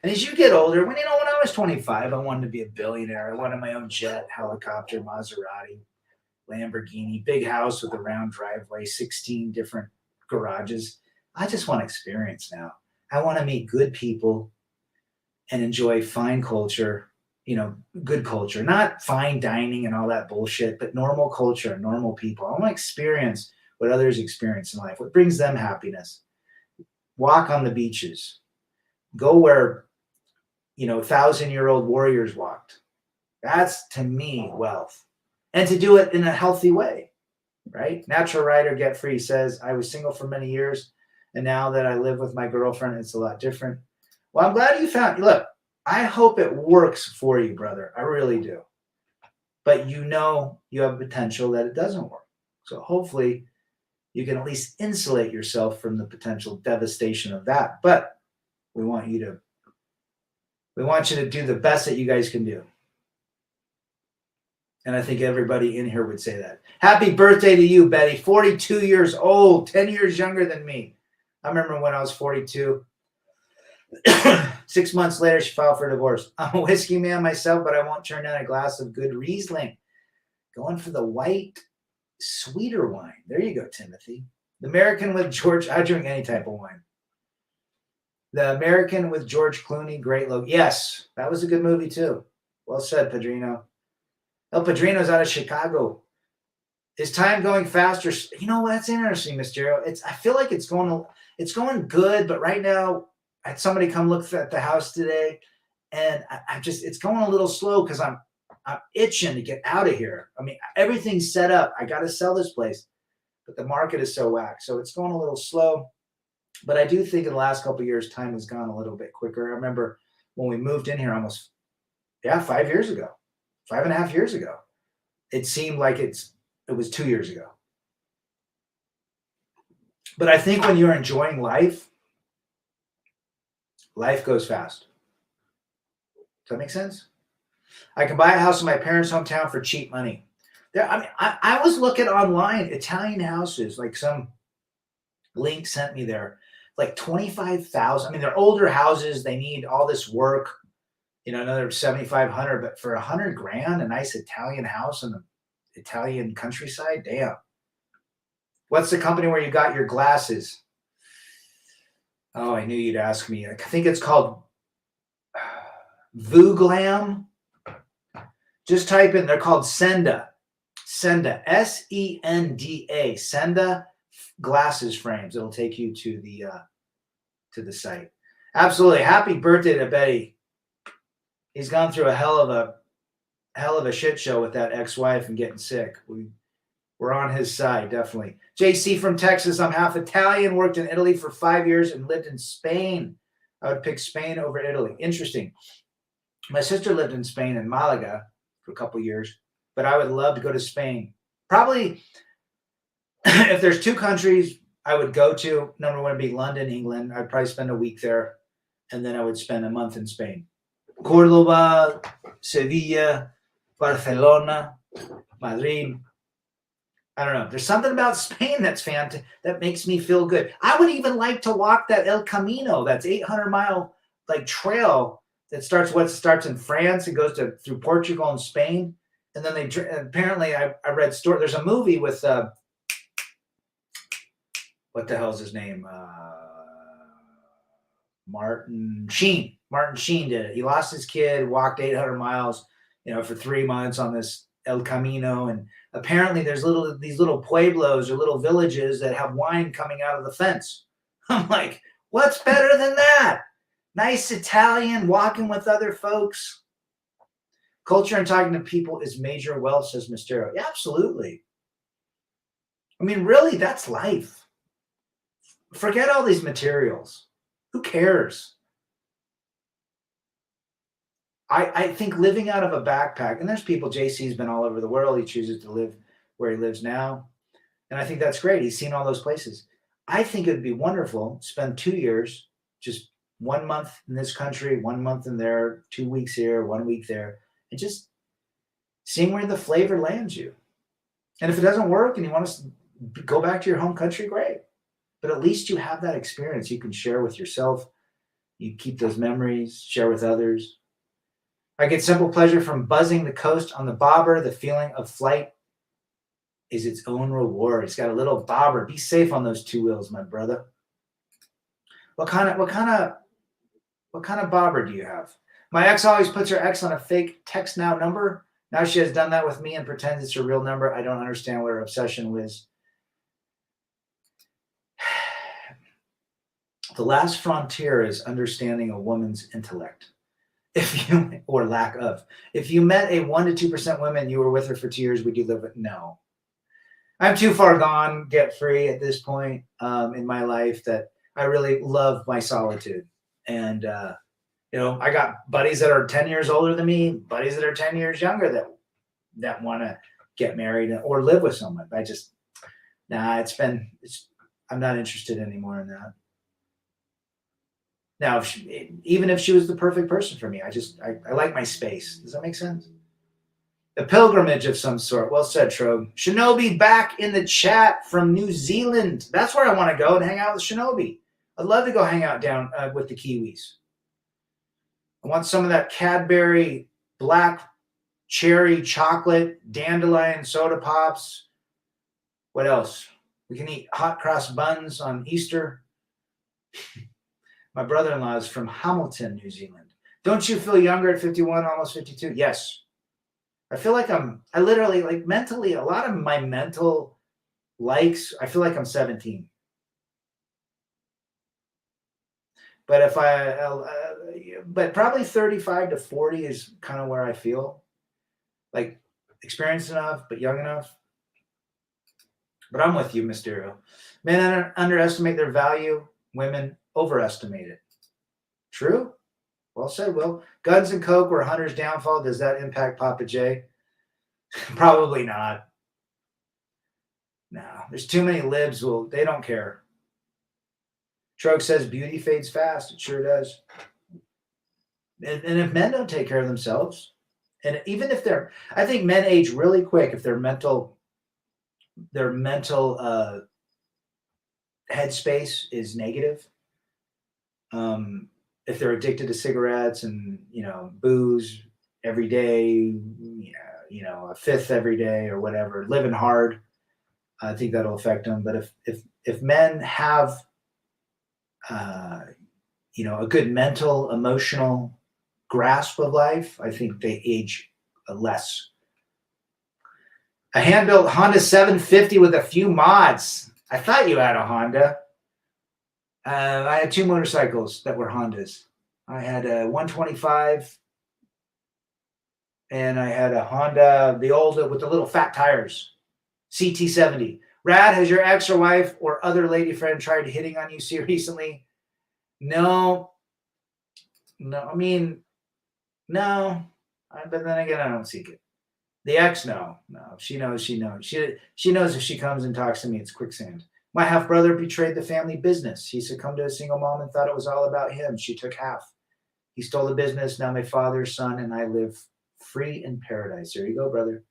S1: And as you get older, when I was 25, I wanted to be a billionaire. I wanted my own jet, helicopter, Maserati, Lamborghini, big house with a round driveway, 16 different garages. I just want experience now. I want to meet good people and enjoy fine culture, good culture, not fine dining and all that bullshit, but normal culture and normal people. I want to experience what others experience in life, what brings them happiness. Walk on the beaches, go where, 1,000-year-old warriors walked. That's, to me, wealth. And to do it in a healthy way, right? Natural Writer Get Free says, I was single for many years, and now that I live with my girlfriend, it's a lot different. Well, I'm glad you found, look, I hope it works for you, brother. I really do. But you have potential that it doesn't work. So hopefully you can at least insulate yourself from the potential devastation of that. But we want you to do the best that you guys can do. And I think everybody in here would say that. Happy birthday to you, Betty. 42 years old, 10 years younger than me. I remember when I was 42. 6 months later, she filed for divorce. I'm a whiskey man myself, but I won't turn down a glass of good Riesling. Going for the white, sweeter wine. There you go, Timothy. The American with George. I drink any type of wine. The American with George Clooney, great look. Yes, that was a good movie too. Well said, Padrino. El Padrino's out of Chicago. Is time going faster? That's interesting, Mysterio. I feel like it's going good, but right now I had somebody come look at the house today, and it's going a little slow because I'm itching to get out of here. I mean, everything's set up. I got to sell this place, but the market is so whack, so it's going a little slow. But I do think in the last couple of years, time has gone a little bit quicker. I remember when we moved in here almost, 5 years ago, 5.5 years ago. It seemed like it was 2 years ago. But I think when you're enjoying life goes fast. Does that make sense? I can buy a house in my parents' hometown for cheap money. I was looking online, Italian houses, like some link sent me there, like 25,000. I mean, they're older houses. They need all this work, another 7,500, but for $100,000, a nice Italian house in the Italian countryside. Damn. What's the company where you got your glasses? Oh, I knew you'd ask me. I think it's called Vuglam. Just type in, they're called Senda. Senda, S-E-N-D-A. Senda glasses frames. It'll take you to the site. Absolutely. Happy birthday to Betty. He's gone through a hell of a shit show with that ex-wife and getting sick. We're on his side, definitely. JC from Texas. I'm half Italian, worked in Italy for 5 years and lived in Spain. I would pick Spain over Italy. Interesting. My sister lived in Spain, in Malaga, for a couple years, but I would love to go to Spain. Probably, if there's two countries I would go to, number one would be London, England. I'd probably spend a week there, and then I would spend a month in Spain. Cordoba, Sevilla, Barcelona, Madrid. I don't know. There's something about Spain that's fantastic, that makes me feel good. I would even like to walk that El Camino, that's 800-mile trail that starts in France and goes through Portugal and Spain, and then apparently I read story. There's a movie with what the hell's his name? Martin Sheen. Martin Sheen did it. He lost his kid, walked 800 miles, for 3 months on this El Camino, and apparently there's these little pueblos or little villages that have wine coming out of the fence. I'm like, what's better than that? Nice Italian, walking with other folks. Culture and talking to people is major wealth, says Mysterio. Yeah, absolutely. I mean, really, that's life. Forget all these materials. Who cares? I think living out of a backpack, and there's people, JC's been all over the world. He chooses to live where he lives now. And I think that's great. He's seen all those places. I think it'd be wonderful to spend 2 years, just 1 month in this country, 1 month in there, 2 weeks here, 1 week there, and just seeing where the flavor lands you. And if it doesn't work and you want to go back to your home country, great. But at least you have that experience you can share with yourself. You keep those memories, share with others. I get simple pleasure from buzzing the coast on the bobber. The feeling of flight is its own reward. It's got a little bobber. Be safe on those two wheels, my brother. What kind of bobber do you have? My ex always puts her ex on a fake text now number. Now she has done that with me and pretends it's her real number. I don't understand what her obsession was. The last frontier is understanding a woman's intellect. Or lack of. If you met a 1% to 2% woman, you were with her for 2 years, would you live it? No. I'm too far gone, get free at this point in my life that I really love my solitude. And, I got buddies that are 10 years older than me, buddies that are 10 years younger that want to get married or live with someone. I just, I'm not interested anymore in that. Now, even if she was the perfect person for me, I like my space. Does that make sense? A pilgrimage of some sort. Well said, Trogue. Shinobi back in the chat from New Zealand. That's where I want to go and hang out with Shinobi. I'd love to go hang out down with the Kiwis. I want some of that Cadbury black cherry chocolate, dandelion soda pops. What else? We can eat hot cross buns on Easter. My brother-in-law is from Hamilton, New Zealand. Don't you feel younger at 51, almost 52? Yes. I feel like I literally, like mentally, a lot of my mental likes, I feel like I'm 17. But but probably 35 to 40 is kind of where I feel like experienced enough, but young enough. But I'm with you, Mysterio. Men underestimate their value. Women overestimate it. True? Well said, Will. Guns and Coke were Hunter's downfall. Does that impact Papa J? Probably not. No, there's too many libs. They don't care. Trug says beauty fades fast. It sure does. And if men don't take care of themselves, and even if I think men age really quick if their mental headspace is negative. If they're addicted to cigarettes and booze every day, a fifth every day or whatever, living hard, I think that'll affect them. But if men have a good mental, emotional grasp of life, I think they age less. A hand-built Honda 750 with a few mods. I thought you had a Honda. I had two motorcycles that were Hondas. I had a 125 and I had a Honda, the old with the little fat tires, CT70. Rad, has your ex or wife or other lady friend tried hitting on you recently? No. I mean, no. But then again, I don't seek it. The ex, no. She knows. She knows if she comes and talks to me, it's quicksand. My half-brother betrayed the family business. He succumbed to a single mom and thought it was all about him. She took half. He stole the business. Now my father's son and I live free in paradise. There you go, brother.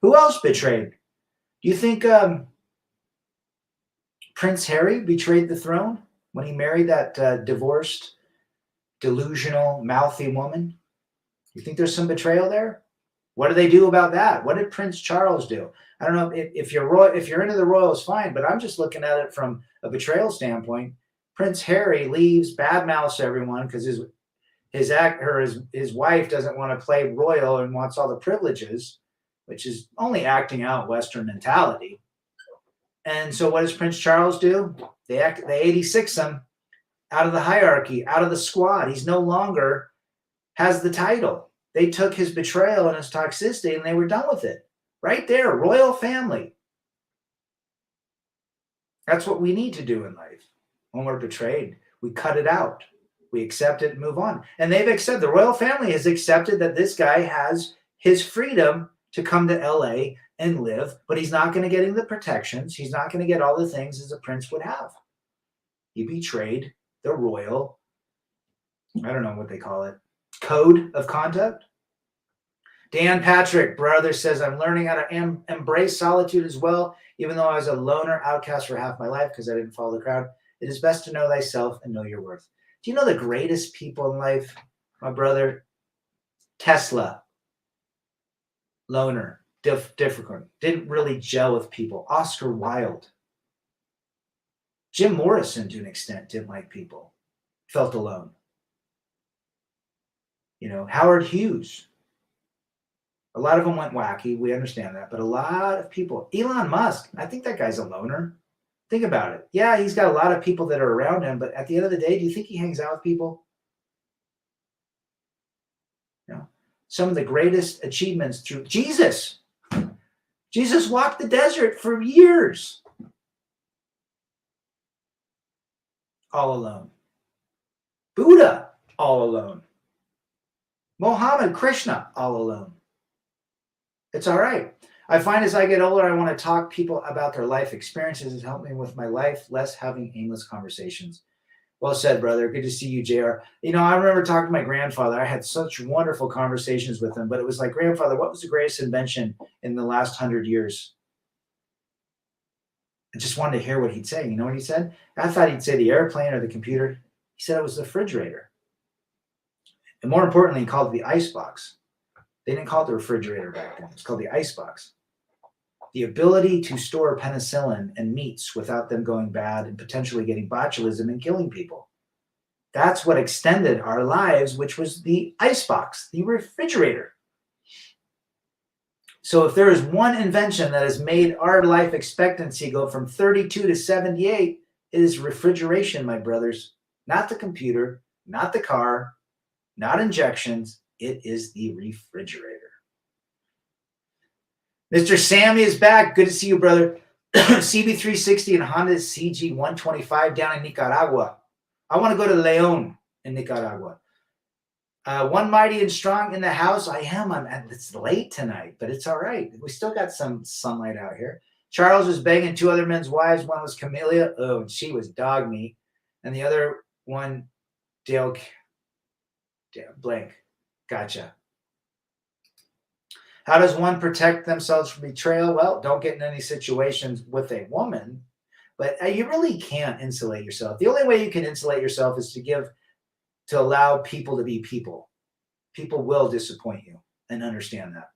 S1: Who else betrayed? Do you think Prince Harry betrayed the throne when he married that divorced, delusional, mouthy woman? You think there's some betrayal there? What do they do about that? What did Prince Charles do? I don't know if you're into the royals, fine, but I'm just looking at it from a betrayal standpoint. Prince Harry leaves, badmouths everyone because his wife doesn't want to play royal and wants all the privileges, which is only acting out Western mentality. And so what does Prince Charles do? They 86 him out of the hierarchy, out of the squad. He's no longer has the title. They took his betrayal and his toxicity and they were done with it. Right there, royal family. That's what we need to do in life. When we're betrayed, we cut it out. We accept it and move on. And the royal family has accepted that this guy has his freedom to come to LA and live, but he's not going to get the protections. He's not going to get all the things as a prince would have. He betrayed the royal, I don't know what they call it, code of conduct. Dan Patrick, brother, says, I'm learning how to embrace solitude as well, even though I was a loner outcast for half my life because I didn't follow the crowd. It is best to know thyself and know your worth. Do you know the greatest people in life, my brother? Tesla, loner, difficult, didn't really gel with people. Oscar Wilde. Jim Morrison, to an extent, didn't like people, felt alone. Howard Hughes. A lot of them went wacky. We understand that. But a lot of people, Elon Musk, I think that guy's a loner. Think about it. Yeah, he's got a lot of people that are around him. But at the end of the day, do you think he hangs out with people? No. Some of the greatest achievements through Jesus. Jesus walked the desert for years. All alone. Buddha, all alone. Mohammed, Krishna, all alone. It's all right. I find as I get older, I want to talk to people about their life experiences. It's helped me with my life, less having aimless conversations. Well said, brother. Good to see you, JR. I remember talking to my grandfather. I had such wonderful conversations with him, but it was like, grandfather, what was the greatest invention in the last 100 years? I just wanted to hear what he'd say. You know what he said? I thought he'd say the airplane or the computer. He said it was the refrigerator. And more importantly, he called it the icebox. They didn't call it the refrigerator back then. It's called the icebox. The ability to store penicillin and meats without them going bad and potentially getting botulism and killing people. That's what extended our lives, which was the icebox, the refrigerator. So if there is one invention that has made our life expectancy go from 32 to 78, it is refrigeration, my brothers. Not the computer, not the car, not injections. It is the refrigerator. Mr. Sammy is back. Good to see you, brother. CB360 and Honda CG125 down in Nicaragua. I want to go to León in Nicaragua. One mighty and strong in the house. I am. It's late tonight, but it's all right. We still got some sunlight out here. Charles was banging two other men's wives. One was Camellia. Oh, and she was dog meat. And the other one, Dale Blank. Gotcha. How does one protect themselves from betrayal? Well, don't get in any situations with a woman, but you really can't insulate yourself. The only way you can insulate yourself is to allow people to be people. People will disappoint you, and understand that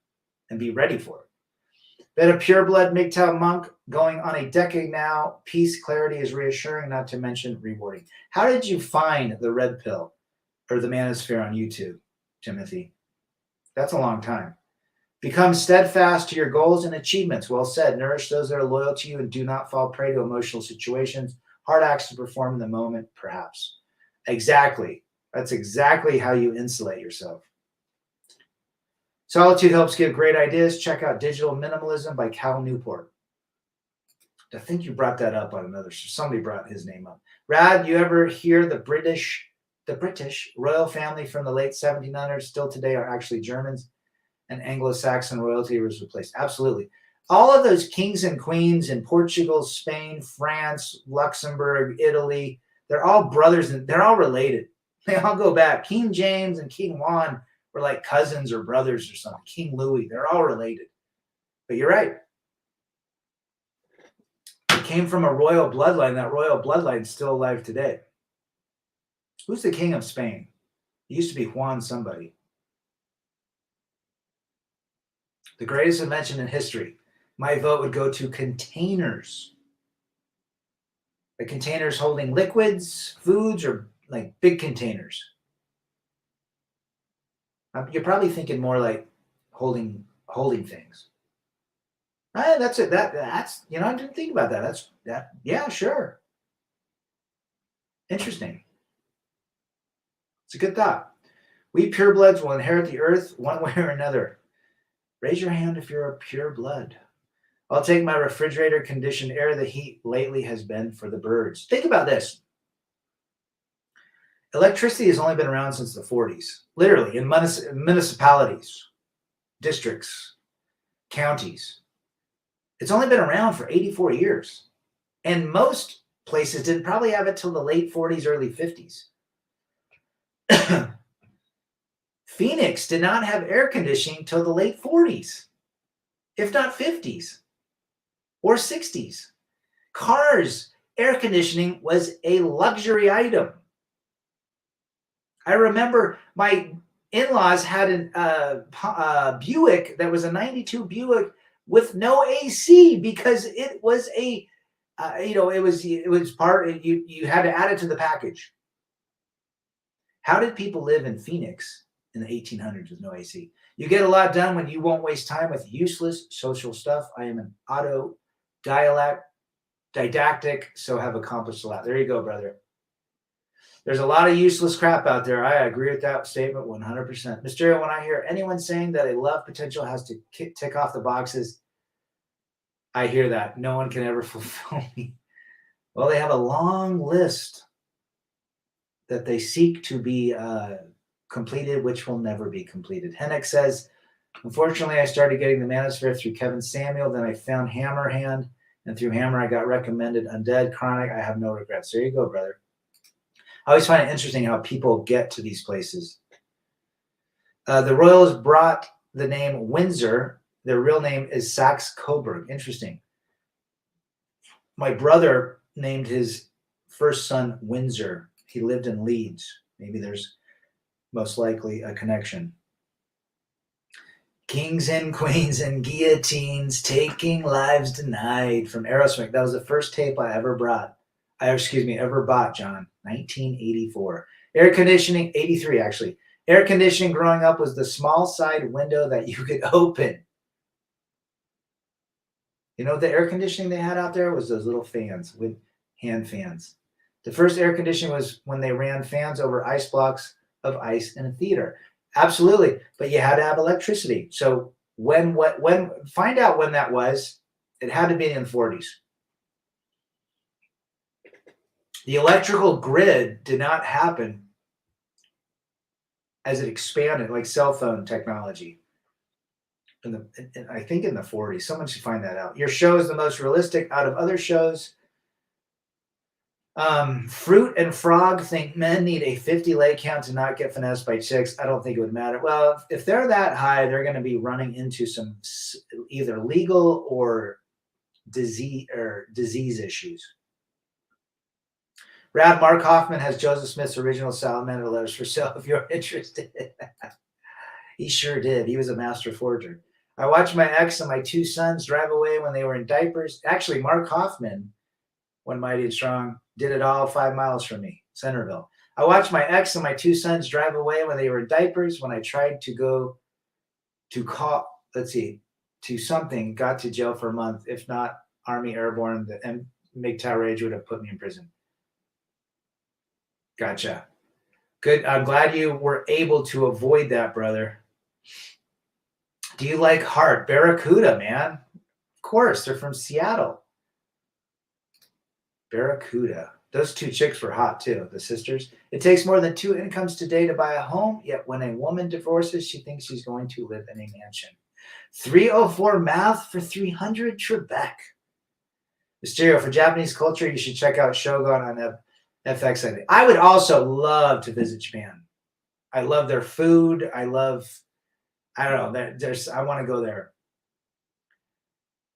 S1: and be ready for it. Been a pure blood MGTOW monk going on a decade now. Peace, clarity is reassuring, not to mention rewarding. How did you find the red pill or the manosphere on YouTube, Timothy? That's a long time. Become steadfast to your goals and achievements. Well said. Nourish those that are loyal to you and do not fall prey to emotional situations. Hard acts to perform in the moment, perhaps. Exactly. That's exactly how you insulate yourself. Solitude helps give great ideas. Check out Digital Minimalism by Cal Newport. I think you brought that up on somebody brought his name up. Rad, you ever hear the British royal family from the late 1700s still today are actually Germans, and Anglo-Saxon royalty was replaced? Absolutely. All of those kings and queens in Portugal, Spain, France, Luxembourg, Italy, they're all brothers and they're all related. They all go back. King James and King Juan were like cousins or brothers or something. King Louis, they're all related. But you're right. It came from a royal bloodline. That royal bloodline is still alive today. Who's the king of Spain? It used to be Juan somebody. The greatest invention in history. My vote would go to containers. The containers holding liquids, foods, or like big containers. You're probably thinking more like holding things. That's it. That's I didn't think about that. That's that. Yeah, sure. Interesting. It's a good thought. We purebloods will inherit the earth one way or another. Raise your hand if you're a pure blood. I'll take my refrigerator conditioned air. The heat lately has been for the birds. Think about this. Electricity has only been around since the 40s, literally in municipalities, districts, counties. It's only been around for 84 years. And most places didn't probably have it till the late 40s, early 50s. Phoenix did not have air conditioning till the late 40s, if not 50s or 60s. Cars, air conditioning was a luxury item. I remember my in-laws had a Buick that was a 92 Buick with no AC because it was a, it was part, you had to add it to the package. How did people live in Phoenix in the 1800s with no AC? You get a lot done when you won't waste time with useless social stuff. I am an didactic, so have accomplished a lot. There you go, brother. There's a lot of useless crap out there. I agree with that statement 100%. Mysterio, when I hear anyone saying that a love potential has to tick off the boxes, I hear that. No one can ever fulfill me. Well, they have a long list that they seek to be completed, which will never be completed. Hennick says, unfortunately, I started getting the Manosphere through Kevin Samuel. Then I found Hammer Hand, and through Hammer, I got recommended Undead Chronic. I have no regrets. There you go, brother. I always find it interesting how people get to these places. The Royals brought the name Windsor. Their real name is Saxe-Coburg. Interesting. My brother named his first son Windsor. He lived in Leeds. Maybe there's most likely a connection. Kings and queens and guillotines, taking lives denied from Aerosmith. That was the first tape I ever bought, John. 1984. Air conditioning, 83 actually. Air conditioning growing up was the small side window that you could open. You know, the air conditioning they had out there was those little fans with hand fans. The first air conditioning was when they ran fans over ice blocks of ice in a theater. Absolutely. But you had to have electricity. So find out when that was. It had to be in the 40s. The electrical grid did not happen as it expanded, like cell phone technology. I think in the 40s. Someone should find that out. Your show is the most realistic out of other shows. Fruit and Frog think men need a 50 leg count to not get finessed by chicks. I don't think it would matter. Well, if they're that high, they're going to be running into some either legal or disease issues. Rad Mark Hoffman has Joseph Smith's original Salamander letters for sale if you're interested. He sure did. He was a master forger. I watched my ex and my two sons drive away when they were in diapers. Actually, Mark Hoffman, One Mighty and Strong, did it all 5 miles from me, Centerville. I watched my ex and my two sons drive away when they were in diapers. When I tried to go to something, got to jail for a month. If not Army Airborne, the MGTOW Rage would have put me in prison. Gotcha. Good. I'm glad you were able to avoid that, brother. Do you like Heart? Barracuda, man. Of course, they're from Seattle. Barracuda. Those two chicks were hot too, the sisters. It takes more than 2 incomes today to buy a home, yet when a woman divorces, she thinks she's going to live in a mansion. 304 math for 300 Trebek. Mysterio, for Japanese culture, you should check out Shogun on FX. I would also love to visit Japan. I love their food. I want to go there.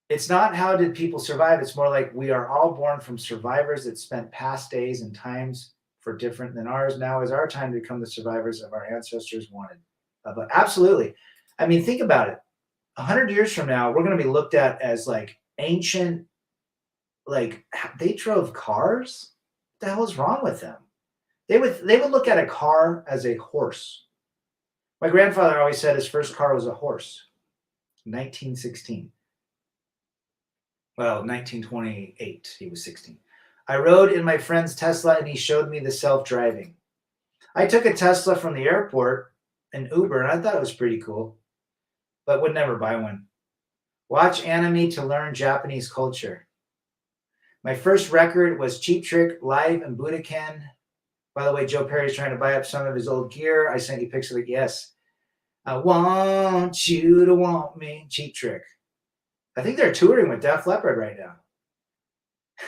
S1: It's not how did people survive. It's more like we are all born from survivors that spent past days and times for different than ours. Now is our time to become the survivors of our ancestors wanted. But absolutely. I mean, think about it. 100 years from now, we're going to be looked at as like ancient, like they drove cars. What the hell is wrong with them? They would look at a car as a horse. My grandfather always said his first car was a horse. 1916. Well, 1928. He was 16. I rode in my friend's Tesla and he showed me the self-driving. I took a Tesla from the airport, an Uber, and I thought it was pretty cool, but would never buy one. Watch anime to learn Japanese culture. My first record was Cheap Trick live in Budokan. By the way, Joe Perry's trying to buy up some of his old gear. I sent you pictures of it. Yes. I want you to want me. Cheap Trick. I think they're touring with Def Leppard right now.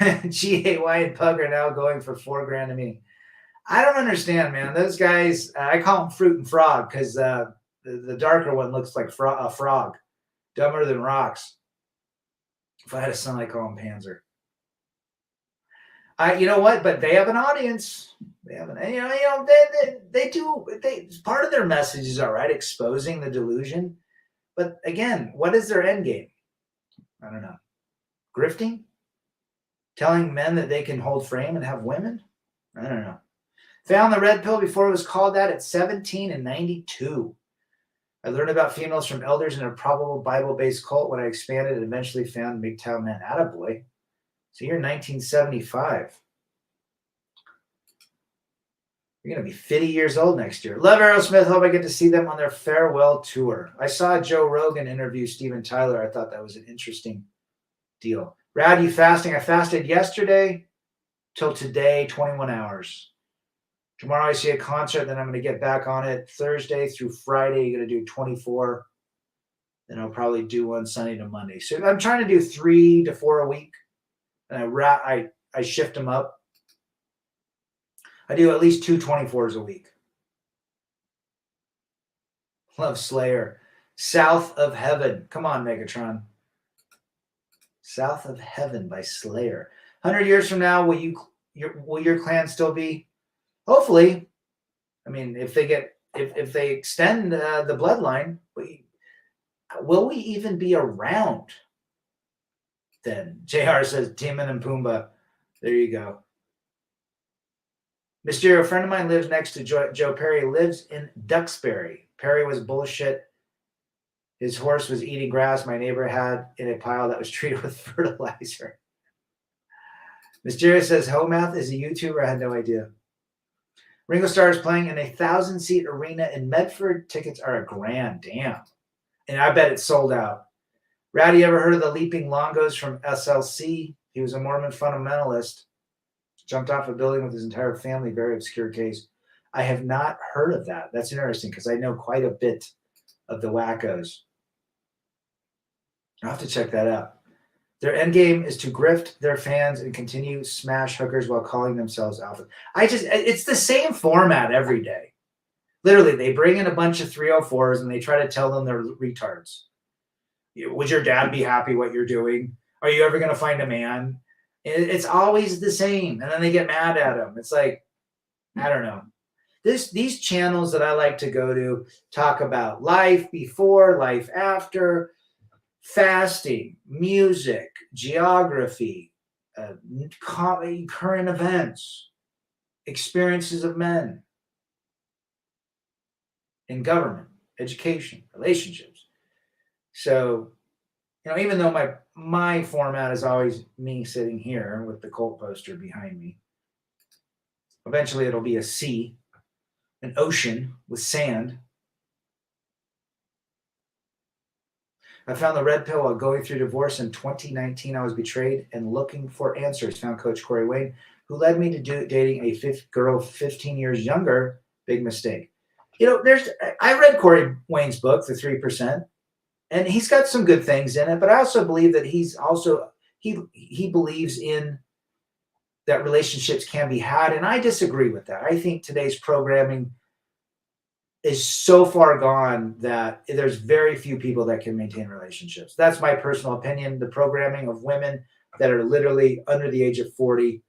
S1: GAY and Pug are now going for $4,000 a meeting. I don't understand, man. Those guys, I call them Fruit and Frog because the darker one looks like a frog, dumber than rocks. If I had a son, I'd call him Panzer. You know what? But they have an audience. They have they do. Part of their message is all right, exposing the delusion. But again, what is their end game? I don't know. Grifting? Telling men that they can hold frame and have women? I don't know. Found the red pill before it was called that at 17 and 92. I learned about females from elders in a probable Bible-based cult when I expanded and eventually found MGTOW men. Attaboy. So you're 1975. You're going to be 50 years old next year. Love Aerosmith. Hope I get to see them on their farewell tour. I saw Joe Rogan interview Steven Tyler. I thought that was an interesting deal. Rad, you fasting? I fasted yesterday till today, 21 hours. Tomorrow I see a concert, then I'm going to get back on it. Thursday through Friday, you're going to do 24. Then I'll probably do one Sunday to Monday. So I'm trying to do 3 to 4 a week. And I shift them up. I do at least 2 24s a week. Love Slayer. South of Heaven. Come on, Megatron. South of Heaven by Slayer. 100 years from now, will your clan still be? Hopefully. I mean, if they extend the bloodline, will we even be around then? JR says Timon and Pumbaa. There you go. Mysterio, a friend of mine lives next to Joe Perry, lives in Duxbury. Perry was bullshit. His horse was eating grass my neighbor had in a pile that was treated with fertilizer. Mysterio says Homath is a YouTuber. I had no idea. Ringo Starr is playing in a 1,000-seat arena in Medford. Tickets are $1,000. Damn. And I bet it's sold out. Rowdy, ever heard of the Leaping Longos from SLC? He was a Mormon fundamentalist. Jumped off a building with his entire family. Very obscure case. I have not heard of that. That's interesting because I know quite a bit of the wackos. I'll have to check that out. Their end game is to grift their fans and continue smash hookers while calling themselves alpha. It's the same format every day. Literally, they bring in a bunch of 304s and they try to tell them they're retards. Would your dad be happy what you're doing? Are you ever going to find a man? It's always the same. And then they get mad at them. It's like, I don't know. These channels that I like to go to talk about life before, life after, fasting, music, geography, current events, experiences of men in government, education, relationships. So, even though my format is always me sitting here with the cult poster behind me, eventually it'll be a sea, an ocean with sand. I found the red pill while going through divorce in 2019. I was betrayed and looking for answers. Found Coach Corey Wayne, who led me to dating a girl 15 years younger. Big mistake. I read Corey Wayne's book, The 3%, and he's got some good things in it. But I also believe that he believes in that relationships can be had, and I disagree with that. I think today's programming is so far gone that there's very few people that can maintain relationships. That's my personal opinion. The programming of women that are literally under the age of 40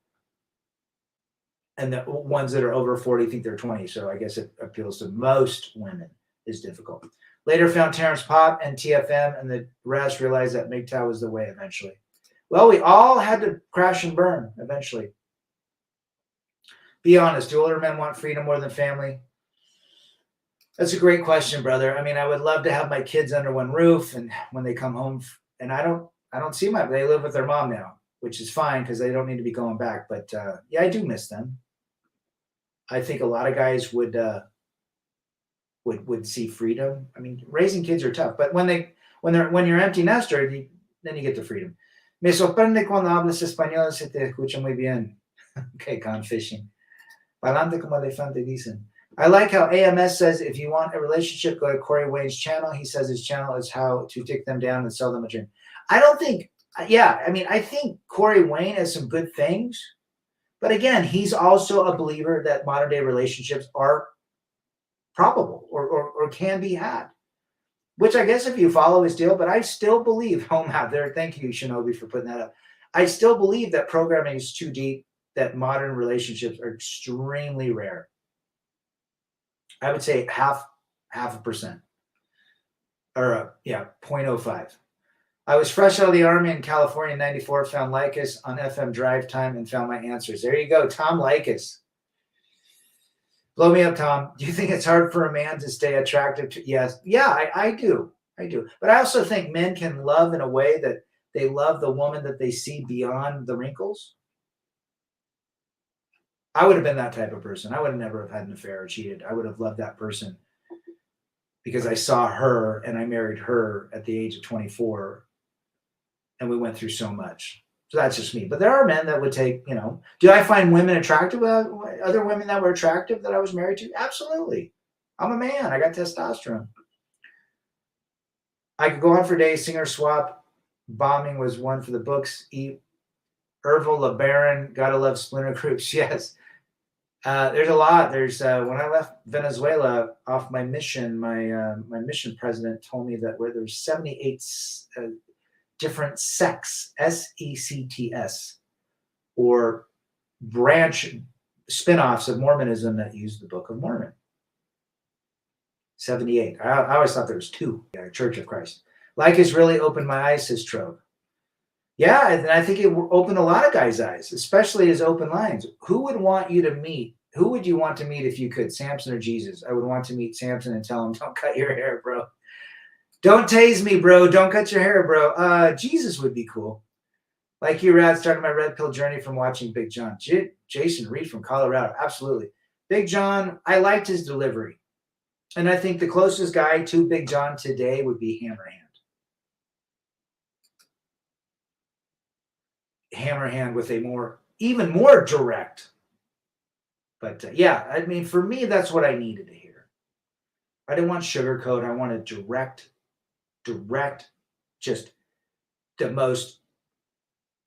S1: and the ones that are over 40 think they're 20. So I guess it appeals to most women is difficult. Later found Terrence Pop and TFM, and the rest realized that MGTOW was the way eventually. Well, we all had to crash and burn eventually. Be honest, do older men want freedom more than family? That's a great question, brother. I mean, I would love to have my kids under one roof, and when they come home, and I don't see they live with their mom now, which is fine because they don't need to be going back. But yeah, I do miss them. I think a lot of guys would see freedom. I mean, raising kids are tough, but when you're empty nester, then you get the freedom. Me sorprende cuando hablas español, se te escucha muy bien. Okay, gone fishing. Pa'lante como elefante dicen. I like how AMS says if you want a relationship, go to Corey Wayne's channel. He says his channel is how to take them down and sell them a dream. I don't think Yeah, I mean, I think Corey Wayne has some good things, but again, he's also a believer that modern day relationships are probable or can be had. Which I guess if you follow his deal, but I still believe, home out there, thank you, Shinobi, for putting that up. I still believe that programming is too deep, that modern relationships are extremely rare. I would say half a percent, or 0.05. I was fresh out of the Army in California in 94, found Lycus on FM drive time and found my answers. There you go, Tom Lycus. Blow me up, Tom. Do you think it's hard for a man to stay attractive to? Yes. Yeah, I do. I do. But I also think men can love in a way that they love the woman that they see beyond the wrinkles. I would have been that type of person. I would have never have had an affair or cheated. I would have loved that person because I saw her and I married her at the age of 24 and we went through so much. So that's just me. But there are men that would take, do I find women attractive? Other women that were attractive that I was married to? Absolutely. I'm a man. I got testosterone. I could go on for days. Singer swap. Bombing was one for the books. Ervil LeBaron. Gotta love splinter groups. Yes. There's a lot. There's when I left Venezuela off my mission, my mission president told me that where there's 78 different sects, sects, or branch spin-offs of Mormonism that use the Book of Mormon. 78. I always thought there was 2. Yeah, Church of Christ. Lycus really opened my eyes, says Trove. Yeah, and I think it opened a lot of guys' eyes, especially his open lines. Who would want you to meet? Who would you want to meet if you could, Samson or Jesus? I would want to meet Samson and tell him, don't cut your hair, bro. Don't tase me, bro. Don't cut your hair, bro. Jesus would be cool. Like you, Rad, started my red pill journey from watching Big John. Jason Reed from Colorado. Absolutely. Big John, I liked his delivery. And I think the closest guy to Big John today would be Hammerhand. Hammerhand with a even more direct. But yeah, I mean, for me, that's what I needed to hear. I didn't want sugarcoat. I wanted direct, just the most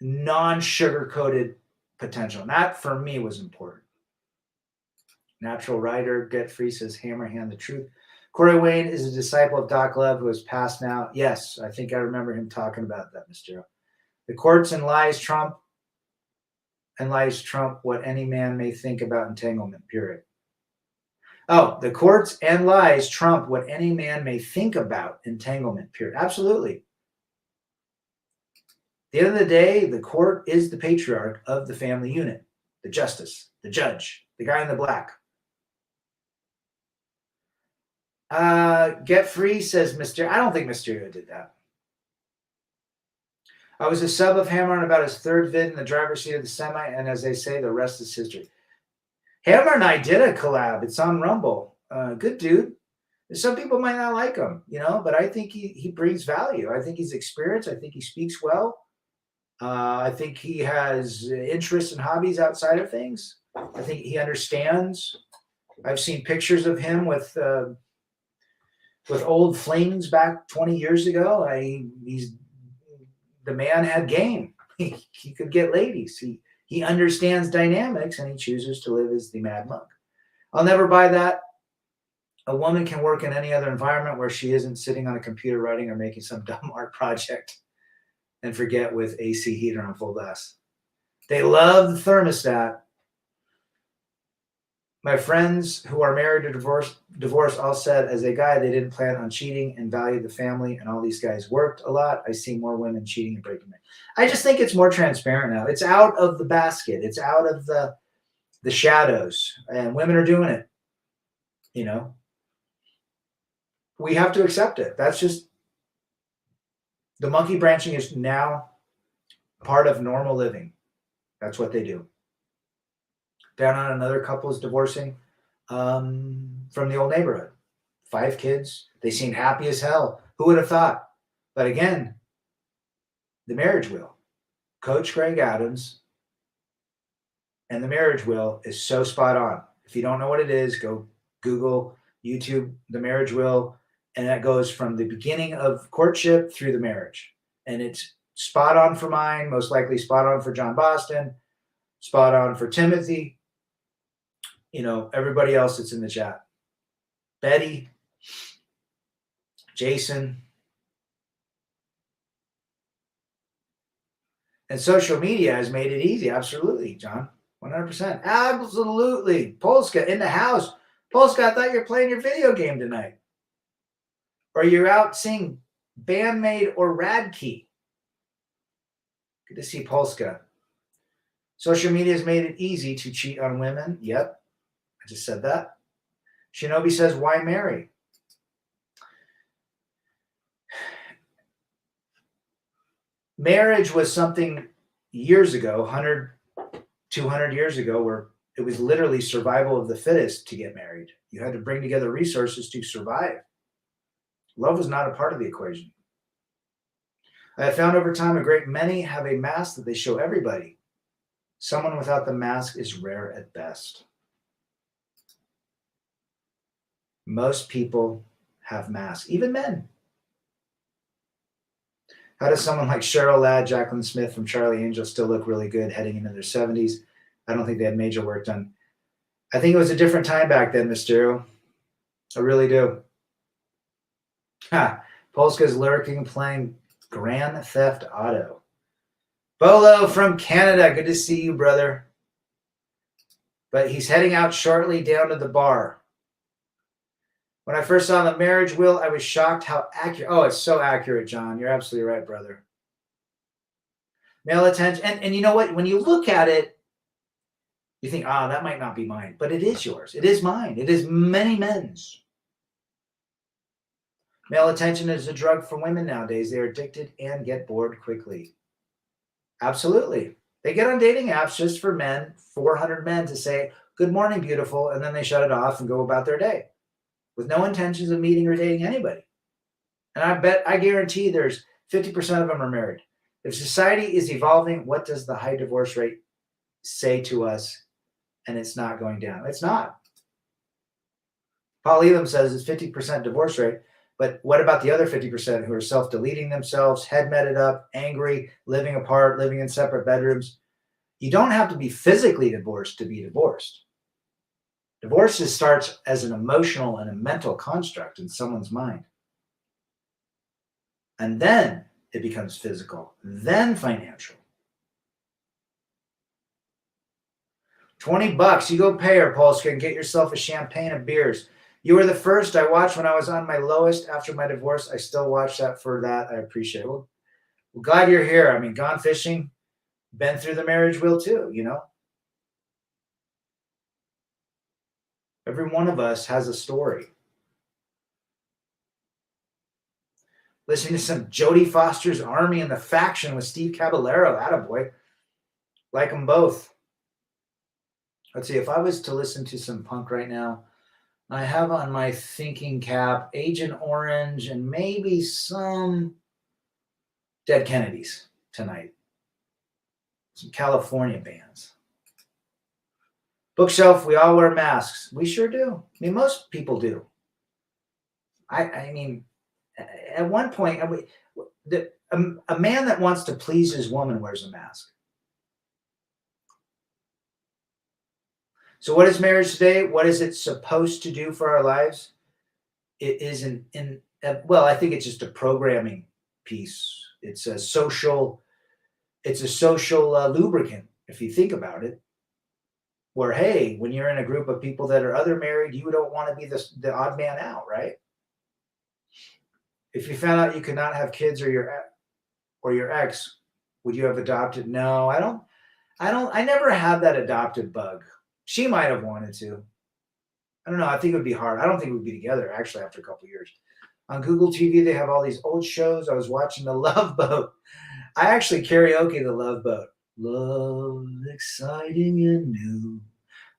S1: non-sugar-coated potential. And that, for me, was important. Natural Writer, Get Free says, Hammerhand, the truth. Corey Wayne is a disciple of Doc Love who has passed now. Yes, I think I remember him talking about that, Mr. The courts and lies trump what any man may think about entanglement, period. Oh, the courts and lies trump what any man may think about entanglement, period. Absolutely. At the end of the day, the court is the patriarch of the family unit, the justice, the judge, the guy in the black. Get Free says Mysterio. I don't think Mysterio did that. I was a sub of Hammer on about his third vid in the driver's seat of the semi, and as they say, the rest is history. Hammer and I did a collab. It's on Rumble. Good dude. Some people might not like him, but I think he brings value. I think he's experienced. I think he speaks well. I think he has interests and hobbies outside of things. I think he understands. I've seen pictures of him with old flings back 20 years ago. The man had game. He could get ladies. He understands dynamics, and he chooses to live as the mad monk. I'll never buy that. A woman can work in any other environment where she isn't sitting on a computer writing or making some dumb art project and forget with AC heater on full blast. They love the thermostat. My friends who are married or divorced all said, as a guy, they didn't plan on cheating and valued the family, and all these guys worked a lot. I see more women cheating and breaking men. I just think it's more transparent now. It's out of the basket. It's out of the shadows, and women are doing it. We have to accept it. That's just the monkey branching is now part of normal living. That's what they do. Down on another couple is divorcing from the old neighborhood. 5 kids. They seemed happy as hell. Who would have thought? But again, the marriage wheel. Coach Greg Adams and the marriage wheel is so spot on. If you don't know what it is, go Google, YouTube, the marriage wheel. And that goes from the beginning of courtship through the marriage. And it's Spot on for mine, most likely spot on for John Boston, spot on for Timothy. You know, everybody else that's in the chat. Betty, Jason. And social media has made it easy. Absolutely, John. 100%. Absolutely. Polska in the house. Polska, I thought you were playing your video game tonight. Or you're out seeing Bandmate or Radkey. Good to see Polska. Social media has made it easy to cheat on women. Yep. I just said that. Shinobi says, why marry? Marriage was something years ago, 100, 200 years ago, where it was literally survival of the fittest to get married. You had to bring together resources to survive. Love was not a part of the equation. I have found over time a great many have a mask that they show everybody. Someone without the mask is rare at best. Most people have masks, even men. How does someone like Cheryl Ladd, Jacqueline Smith from Charlie Angel still look really good heading into their 70s? I don't think they had major work done. I think it was a different time back then, Mysterio. I really do. Polska's lurking, playing Grand Theft Auto. Bolo from Canada. Good to see you, brother. But he's heading out shortly down to the bar. When I first saw the marriage wheel, I was shocked how accurate. Oh, it's so accurate, John. You're absolutely right, brother. Male attention. And you know what? When you look at it, you think, that might not be mine. But it is yours. It is mine. It is many men's. Male attention is a drug for women nowadays. They are addicted and get bored quickly. Absolutely. They get on dating apps just for men, 400 men to say, good morning, beautiful. And then they shut it off and go about their day, with no intentions of meeting or dating anybody. And I guarantee there's 50% of them are married. If society is evolving, what does the high divorce rate say to us? And it's not going down. It's not. Paul Elam says it's 50% divorce rate, but what about the other 50% who are self-deleting themselves, head-metted up, angry, living apart, living in separate bedrooms? You don't have to be physically divorced to be divorced. Divorce starts as an emotional and a mental construct in someone's mind. And then it becomes physical, then financial. $20, you go pay her, Polska, and get yourself a champagne of beers. You were the first I watched when I was on my lowest after my divorce. I still watch that for that. I appreciate it. Well, glad you're here. I mean, gone fishing, been through the marriage wheel too, you know. Every one of us has a story. Listening to some Jodie Foster's Army and the Faction with Steve Caballero. Attaboy. Like them both. Let's see, if I was to listen to some punk right now, I have on my thinking cap Agent Orange and maybe some Dead Kennedys tonight. Some California bands. Bookshelf, we all wear masks. We sure do. I mean, most people do. I mean, at one point, a man that wants to please his woman wears a mask. So what is marriage today? What is it supposed to do for our lives? It is well, I think it's just a programming piece. It's a social lubricant, if you think about it. Where, hey, when you're in a group of people that are other married, you don't want to be the odd man out, right? If you found out you could not have kids or your ex, would you have adopted? No, I never had that adopted bug. She might have wanted to. I don't know. I think it would be hard. I don't think we'd be together, actually, after a couple of years. On Google TV, they have all these old shows. I was watching The Love Boat. I actually karaoke The Love Boat. Love, exciting and new.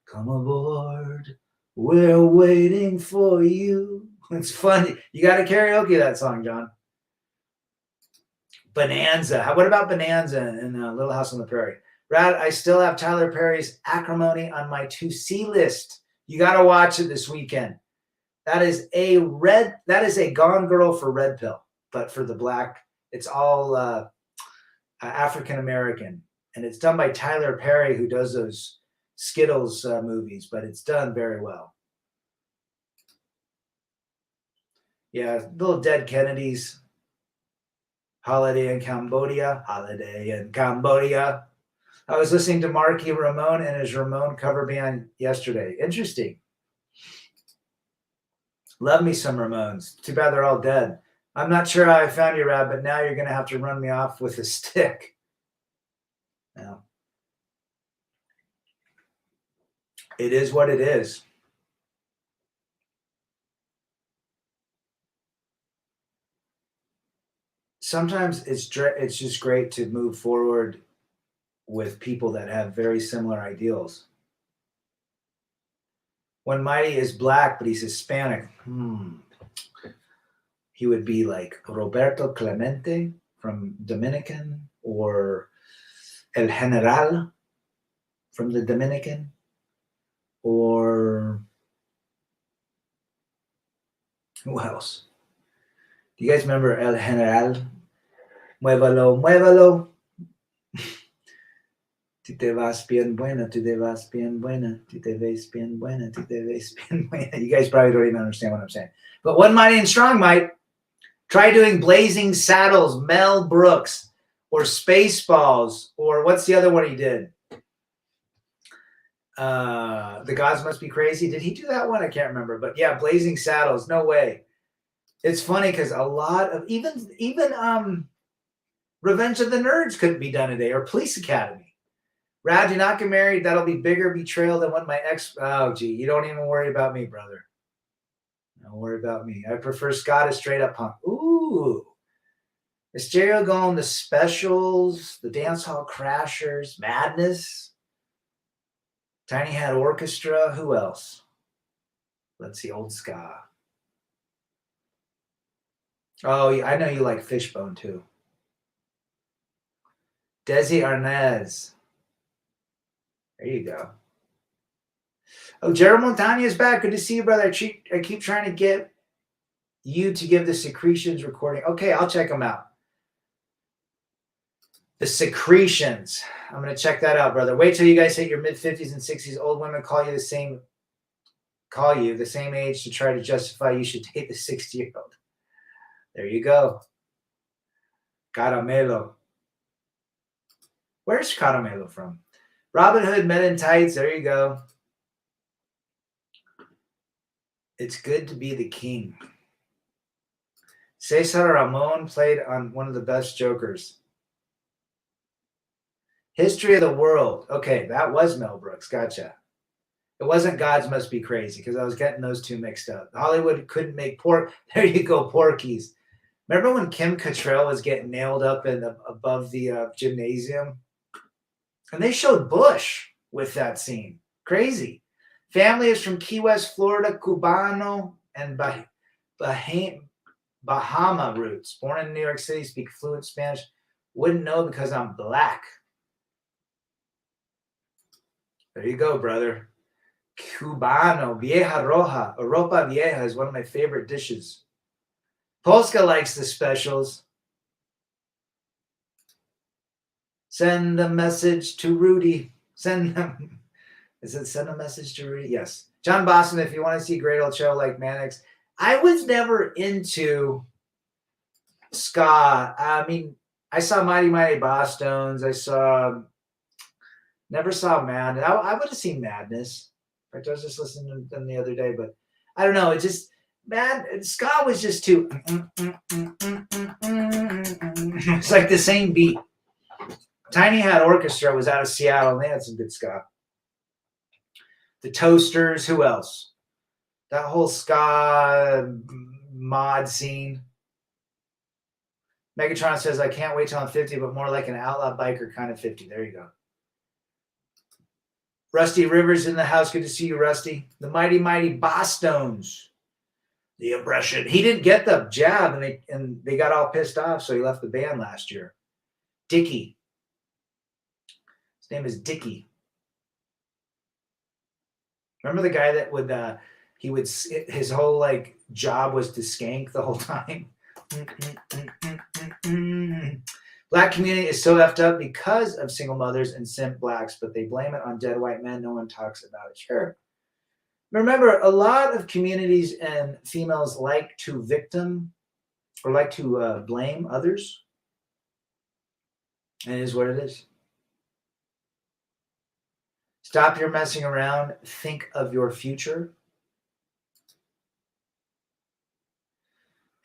S1: Come aboard. We're waiting for you. It's funny. You got to karaoke that song, John. Bonanza. What about Bonanza in Little House on the Prairie? Brad, I still have Tyler Perry's Acrimony on my to-see list. You got to watch it this weekend. That is a Gone Girl for Red Pill, but for the black, it's all African American, and it's done by Tyler Perry, who does those Skittles movies, but it's done very well. Yeah, little Dead Kennedys. Holiday in Cambodia. Holiday in Cambodia. I was listening to Marky Ramone and his Ramone cover band yesterday. Interesting. Love me some Ramones. Too bad they're all dead. I'm not sure how I found you, Rab, but now you're going to have to run me off with a stick. Now, it is what it is. Sometimes it's just great to move forward with people that have very similar ideals. When Mighty is black, but he's Hispanic, he would be like Roberto Clemente from Dominican, or El General from the Dominican, or who else? Do you guys remember El General? Muévalo, muévalo. Si te vas bien buena, tú te vas bien buena, tú te ves bien buena, tú te ves bien buena. You guys probably don't even understand what I'm saying. But One Mighty and Strong might. Try doing Blazing Saddles, Mel Brooks, or Spaceballs, or what's the other one he did? The Gods Must Be Crazy. Did he do that one? I can't remember. But yeah, Blazing Saddles. No way. It's funny because a lot of even Revenge of the Nerds couldn't be done today, or Police Academy. Rad, do not get married. That'll be bigger betrayal than what my ex. Oh, gee, you don't even worry about me, brother. Don't worry about me. I prefer Scott as straight up punk. Ooh. Mysterio going, the Specials, the Dance Hall Crashers, Madness, Tiny Hat Orchestra. Who else? Let's see, old ska. Oh, I know you like Fishbone too. Desi Arnaz. There you go. Oh, Gerald Montagna is back. Good to see you, brother. I keep trying to get you to give the Secretions recording. Okay, I'll check them out. The Secretions. I'm going to check that out, brother. Wait till you guys hit your mid-50s and 60s. Old women call you the same age to try to justify you should date the 60-year-old. There you go. Caramelo. Where's Caramelo from? Robin Hood, Men in Tights. There you go. It's good to be the king. Cesar Ramon played on one of the best Jokers. History of the World. Okay, that was Mel Brooks. Gotcha. It wasn't Gods Must Be Crazy because I was getting those two mixed up. Hollywood couldn't make pork. There you go, Porky's. Remember when Kim Cattrall was getting nailed up above the gymnasium? And they showed Bush with that scene. Crazy. Family is from Key West, Florida, Cubano, and Bahama roots. Born in New York City, speak fluent Spanish. Wouldn't know because I'm black. There you go, brother. Cubano, vieja roja. Ropa vieja is one of my favorite dishes. Polska likes the Specials. Send a message to Rudy. Send them. Is it send a message to Rudy? Yes. John Boston, if you want to see a great old show like Mannix. I was never into ska. I mean, I saw Mighty Mighty Bosstones. Never saw Madness. I would have seen Madness. In fact, I was just listening to them the other day, but I don't know. It just, ska was just too. It's like the same beat. Tiny Hat Orchestra was out of Seattle, and they had some good ska. The Toasters, who else? That whole ska mod scene. Megatron says, I can't wait till I'm 50, but more like an outlaw biker kind of 50. There you go. Rusty Rivers in the house. Good to see you, Rusty. The Mighty Mighty Bosstones. The Impression. He didn't get the jab, and they got all pissed off, so he left the band last year. Dickie. His name is Dickie. Remember the guy that would his whole like job was to skank the whole time. Black community is so effed up because of single mothers and simp blacks, but they blame it on dead white men. No one talks about it. Sure. Remember, a lot of communities and females like to victim or like to blame others. And it is what it is. Stop your messing around. Think of your future.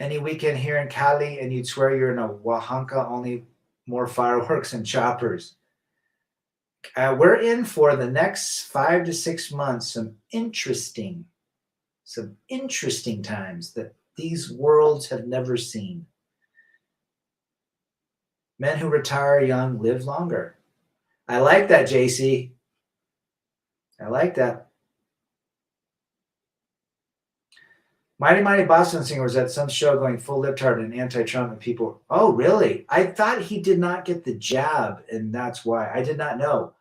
S1: Any weekend here in Cali, and you'd swear you're in a Oaxaca, only more fireworks and choppers. We're in for the next 5 to 6 months some interesting times that these worlds have never seen. Men who retire young live longer. I like that, JC. I like that. Mighty Boston Singer was at some show going full libtard and anti-Trump, and people, oh, really? I thought he did not get the jab, and that's why. I did not know.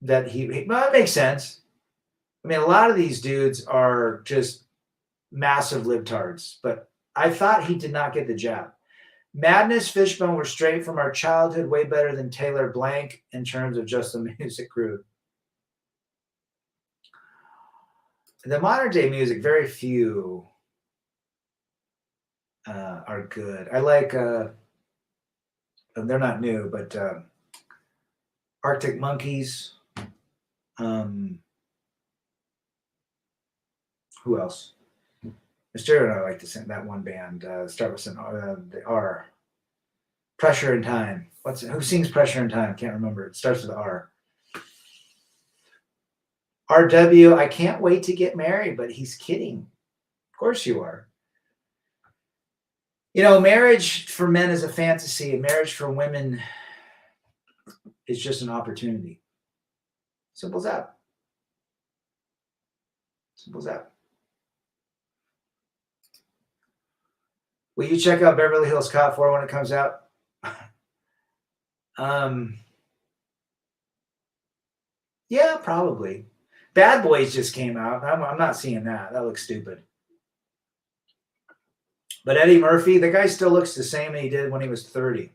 S1: That he well, that makes sense. I mean, a lot of these dudes are just massive libtards, but I thought he did not get the jab. Madness, Fishbone were straight from our childhood, way better than Taylor Blank in terms of just the music group. The modern day music, very few are good. I like, they're not new, but Arctic Monkeys. Who else? Mysterio and I like to sing that one band. Start with the R. Pressure in Time. Who sings Pressure in Time? Can't remember. It starts with R. RW, I can't wait to get married, but he's kidding. Of course you are. You know, marriage for men is a fantasy, and marriage for women is just an opportunity. Simple as that. Simple as that. Will you check out Beverly Hills Cop 4 when it comes out? Yeah, probably. Bad Boys just came out. I'm not seeing that. That looks stupid. But Eddie Murphy, the guy still looks the same he did when he was 30.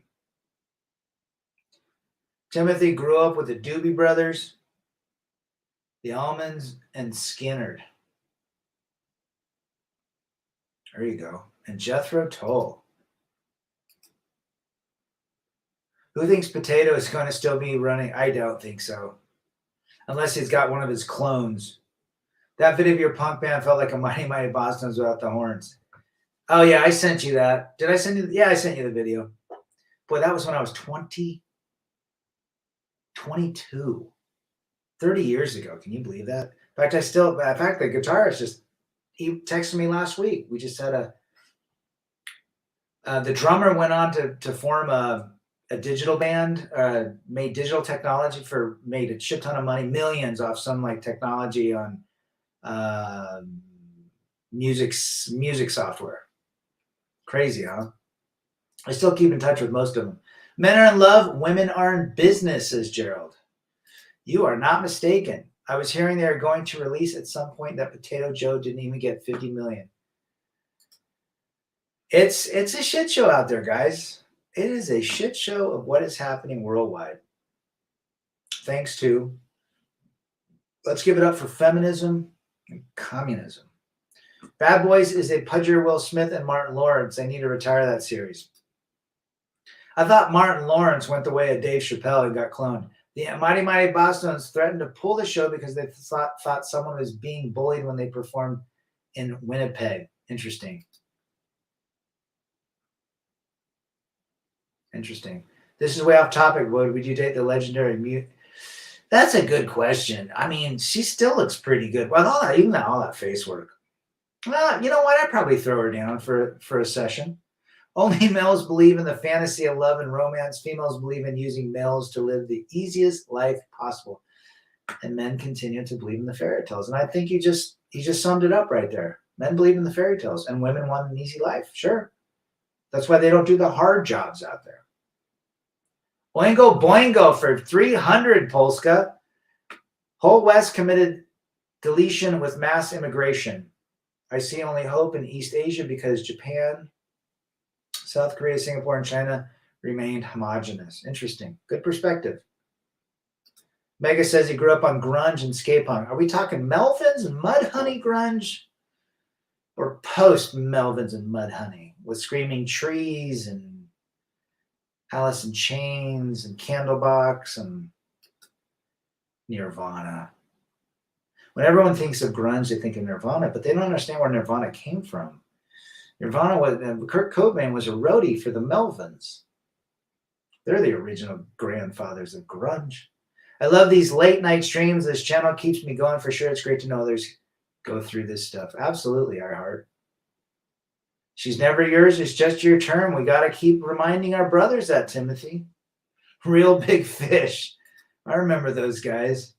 S1: Timothy grew up with the Doobie Brothers, the Allmans, and Skinnerd. There you go. And Jethro Tull. Who thinks Potato is going to still be running? I don't think so. Unless he's got one of his clones. That video of your punk band felt like a Mighty Boston's without the horns. Oh, yeah, I sent you that. Did I send you? Yeah, I sent you the video. Boy, that was when I was 22. 30 years ago. Can you believe that? In fact, the guitarist he texted me last week. We just had the drummer went on to form a digital band, made digital technology made a shit ton of money, millions off some like technology on music software. Crazy, huh? I still keep in touch with most of them. Men are in love, women are in business, says Gerald. You are not mistaken. I was hearing they are going to release at some point that Potato Joe didn't even get 50 million. It's a shit show out there, guys. It is a shit show of what is happening worldwide. Thanks to, let's give it up for feminism and communism. Bad Boys is a pudgier Will Smith and Martin Lawrence. They need to retire that series. I thought Martin Lawrence went the way of Dave Chappelle and got cloned. The Mighty Boston's threatened to pull the show because they thought someone was being bullied when they performed in Winnipeg. Interesting. This is way off topic. Would you date the legendary mute? That's a good question. I mean, she still looks pretty good. Well, all that face work. Well, you know what? I'd probably throw her down for a session. Only males believe in the fantasy of love and romance. Females believe in using males to live the easiest life possible. And men continue to believe in the fairy tales. And I think you just summed it up right there. Men believe in the fairy tales and women want an easy life. Sure. That's why they don't do the hard jobs out there. Oingo Boingo for 300, Polska. Whole West committed deletion with mass immigration. I see only hope in East Asia because Japan South Korea, Singapore, and China remained homogenous. Interesting. Good perspective. Mega says he grew up on grunge and skate punk. Are we talking Melvins and Mudhoney grunge? Or post Melvins and Mudhoney with Screaming Trees and Alice in Chains and Candlebox and Nirvana. When everyone thinks of grunge, they think of Nirvana, but they don't understand where Nirvana came from. Nirvana was, Kurt Cobain was a roadie for the Melvins. They're the original grandfathers of grunge. I love these late night streams. This channel keeps me going for sure. It's great to know others go through this stuff. Absolutely, our heart. She's never yours. It's just your turn. We got to keep reminding our brothers that, Timothy. Real big fish. I remember those guys.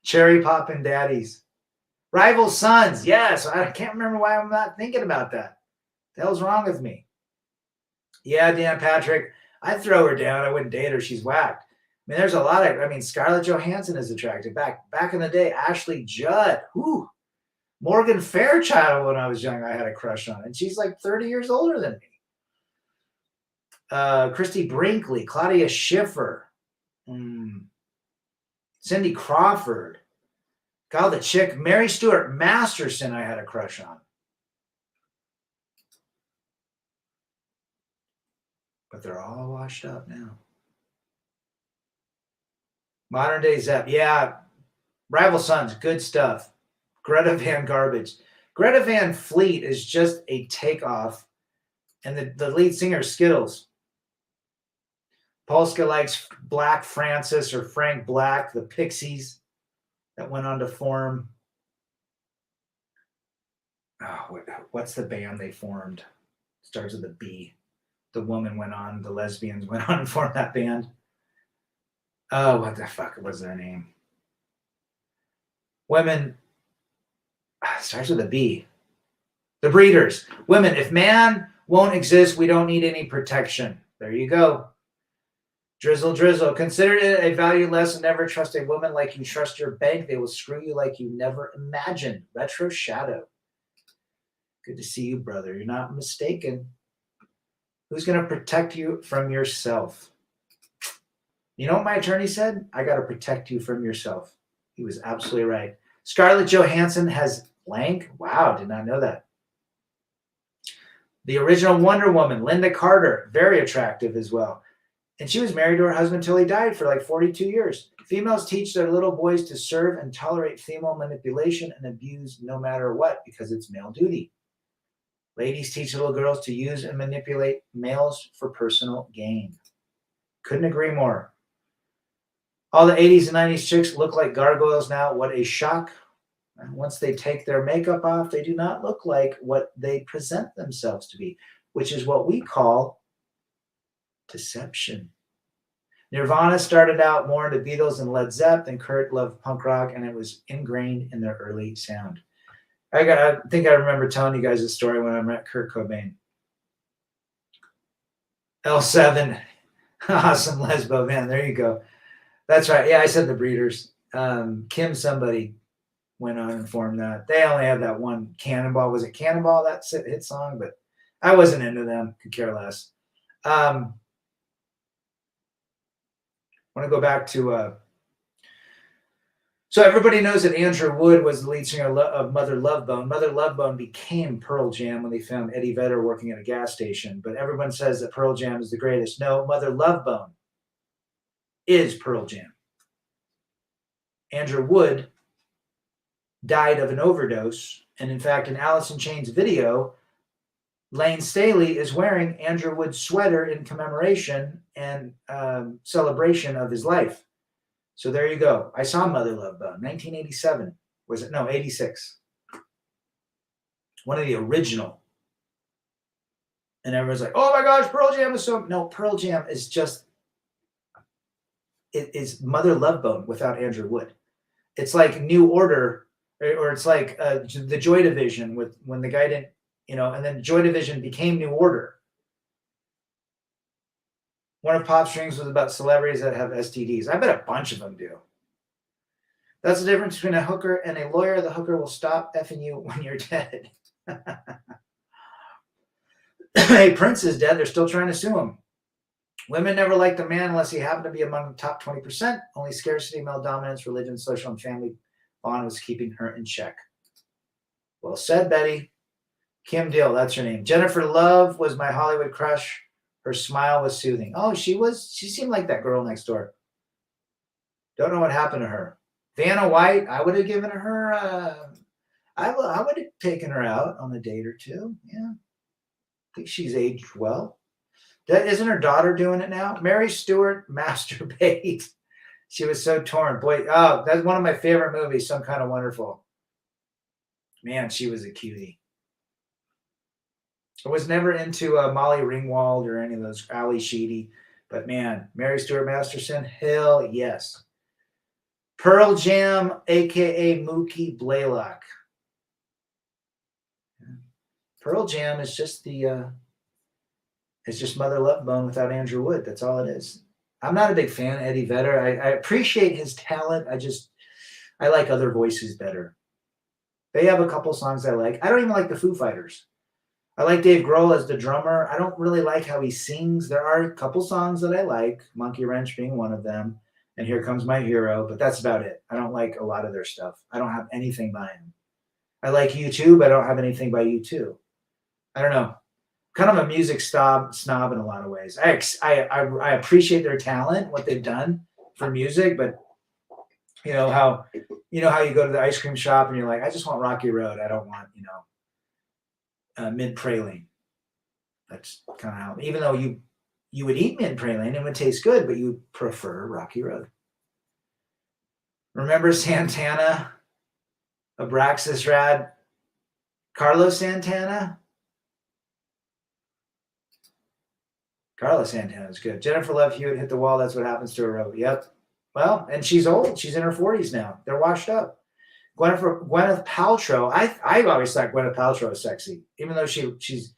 S1: Cherry poppin' daddies. Rival sons. Yes. I can't remember why I'm not thinking about that. The hell's wrong with me? Yeah, Dan Patrick. I'd throw her down. I wouldn't date her. She's whacked. I mean, there's a lot of, Scarlett Johansson is attractive. Back in the day, Ashley Judd. Whew. Morgan Fairchild, when I was young, I had a crush on. And she's like 30 years older than me. Christy Brinkley, Claudia Schiffer, Cindy Crawford. God, the chick, Mary Stuart Masterson, I had a crush on. But they're all washed up now. Modern day Zepp. Yeah. Rival Sons. Good stuff. Greta Van Garbage. Greta Van Fleet is just a takeoff. And the lead singer is Skittles. Polska likes Black Francis or Frank Black, the Pixies that went on to form. Oh, what's the band they formed? Starts with a B. The woman went on, the lesbians went on and formed that band. Oh, what the fuck was their name? Women, starts with a B. The Breeders. Women, if man won't exist, we don't need any protection. There you go. Drizzle. Consider it a value lesson. Never trust a woman like you trust your bank. They will screw you like you never imagined. Retro Shadow. Good to see you, brother. You're not mistaken. Who's going to protect you from yourself? You know what my attorney said? I got to protect you from yourself. He was absolutely right. Scarlett Johansson has blank. Wow, did not know that. The original Wonder Woman, Linda Carter, very attractive as well. And she was married to her husband until he died for like 42 years. Females teach their little boys to serve and tolerate female manipulation and abuse no matter what because it's male duty. Ladies teach little girls to use and manipulate males for personal gain. Couldn't agree more. All the 80s and 90s chicks look like gargoyles now. What a shock. And once they take their makeup off, they do not look like what they present themselves to be, which is what we call deception. Nirvana started out more into Beatles and Led Zepp than Kurt loved punk rock, and it was ingrained in their early sound. I think I remember telling you guys a story when I met Kurt Cobain. L7, awesome lesbo, man. There you go. That's right. Yeah, I said the Breeders. Kim somebody went on and formed that. They only had that one Cannonball. Was it Cannonball, that hit song? But I wasn't into them. Could care less. I want to go back to... So everybody knows that Andrew Wood was the lead singer of Mother Love Bone. Mother Love Bone became Pearl Jam when they found Eddie Vedder working at a gas station. But everyone says that Pearl Jam is the greatest. No, Mother Love Bone is Pearl Jam. Andrew Wood died of an overdose. And in fact, in Alice in Chains' video, Lane Staley is wearing Andrew Wood's sweater in commemoration and celebration of his life. So there you go. I saw Mother Love Bone, 1987. Was it? No, 86. One of the original. And everyone's like, oh my gosh, Pearl Jam is so... No, Pearl Jam is just... It is Mother Love Bone without Andrew Wood. It's like New Order, or it's like the Joy Division when the guy didn't, and then Joy Division became New Order. One of Pop's strings was about celebrities that have STDs. I bet a bunch of them do. That's the difference between a hooker and a lawyer. The hooker will stop effing you when you're dead. Hey, Prince is dead. They're still trying to sue him. Women never liked a man unless he happened to be among the top 20%. Only scarcity, male dominance, religion, social, and family bond was keeping her in check. Well said, Betty. Kim Deal, that's her name. Jennifer Love was my Hollywood crush. Her smile was soothing. Oh, she seemed like that girl next door. Don't know what happened to her. Vanna White, I would have given her, I would have taken her out on a date or two. Yeah. I think she's aged well. Isn't her daughter doing it now? Mary Stewart masturbate. She was so torn. Boy, oh, that's one of my favorite movies, Some Kind of Wonderful. Man, she was a cutie. I was never into Molly Ringwald or any of those Ali Sheedy, but man, Mary Stuart Masterson, hell yes. Pearl Jam, aka Mookie Blaylock. Pearl Jam is just it's just Mother Love Bone without Andrew Wood. That's all it is. I'm not a big fan of Eddie Vedder. I appreciate his talent. I like other voices better. They have a couple songs I like. I don't even like the Foo Fighters. I like Dave Grohl as the drummer. I don't really like how he sings. There are a couple songs that I like, Monkey Wrench being one of them, and Here Comes My Hero, but that's about it. I don't like a lot of their stuff. I don't have anything by him. I like U2, but I don't have anything by U2. I don't know. Kind of a music snob in a lot of ways. I appreciate their talent, what they've done for music, but you know how you go to the ice cream shop and you're like, I just want Rocky Road. I don't want mint praline. That's kind of how. Even though you would eat mint praline and it would taste good, but you prefer Rocky Road. Remember Santana, Abraxas Rad, Carlos Santana. Carlos Santana is good. Jennifer Love Hewitt hit the wall. That's what happens to her road. Yep. Well, and she's old. She's in her 40s now. They're washed up. Gwyneth Paltrow. I've always thought Gwyneth Paltrow is sexy, even though she's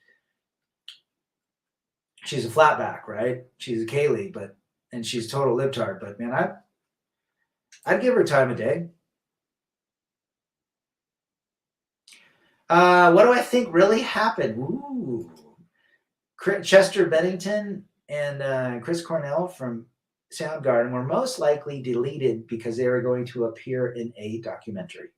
S1: a flatback, right? She's a Kaylee, and she's total libtard. But man, I'd give her time of day. What do I think really happened? Ooh. Chester Bennington and Chris Cornell from Soundgarden were most likely deleted because they were going to appear in a documentary.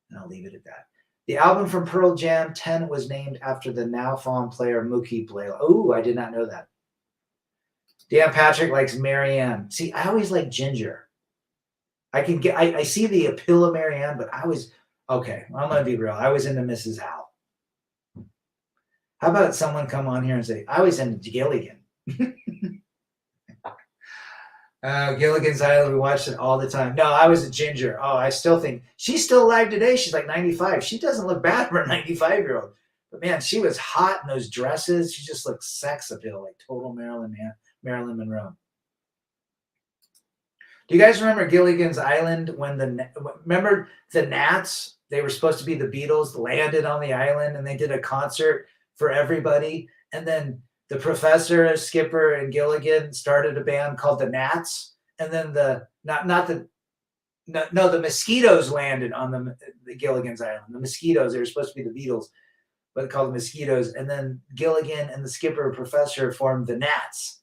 S1: And I'll leave it at that. The album from Pearl Jam 10 was named after the now fallen player Mookie Blaylock. Oh, I did not know that. Dan Patrick likes Marianne. See, I always like Ginger. I see the appeal of Marianne, but I'm going to be real. I was into Mrs. Howell. How about someone come on here and say, I was into Gilligan. Gilligan's Island, we watched it all the time. No, I was a Ginger. Oh, I still think she's still alive today. She's like 95. She doesn't look bad for a 95-year-old. But man, she was hot in those dresses. She just looked sex appeal, like total Marilyn Monroe. Do you guys remember Gilligan's Island remember the Gnats? They were supposed to be the Beatles, landed on the island, and they did a concert for everybody. And then the professor, Skipper, and Gilligan started a band called the Gnats. And then the Mosquitoes landed on the Gilligan's Island. The Mosquitoes, they were supposed to be the Beatles, but called the Mosquitoes. And then Gilligan and the Skipper professor formed the Gnats,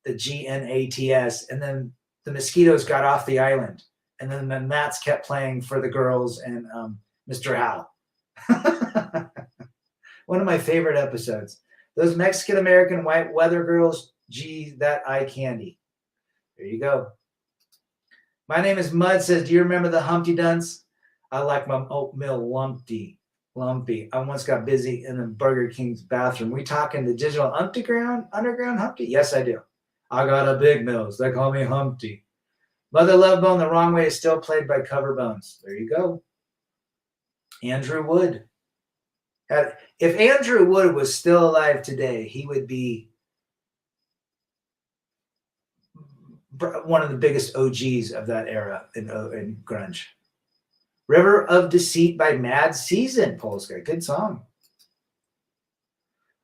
S1: the Gnats. And then the Mosquitoes got off the island. And then the Gnats kept playing for the girls and Mr. Howell. One of my favorite episodes. Those Mexican-American white weather girls, gee, that eye candy. There you go. My name is Mud says, do you remember the Humpty Dunce? I like my oatmeal lumpy. I once got busy in the Burger King's bathroom. We talking the digital underground Humpty? Yes, I do. I got a big nose. They call me Humpty. Mother Love Bone, The Wrong Way is still played by cover bones. There you go. Andrew Wood. If Andrew Wood was still alive today, he would be one of the biggest OGs of that era in grunge. River of Deceit by Mad Season, Polska. Good song.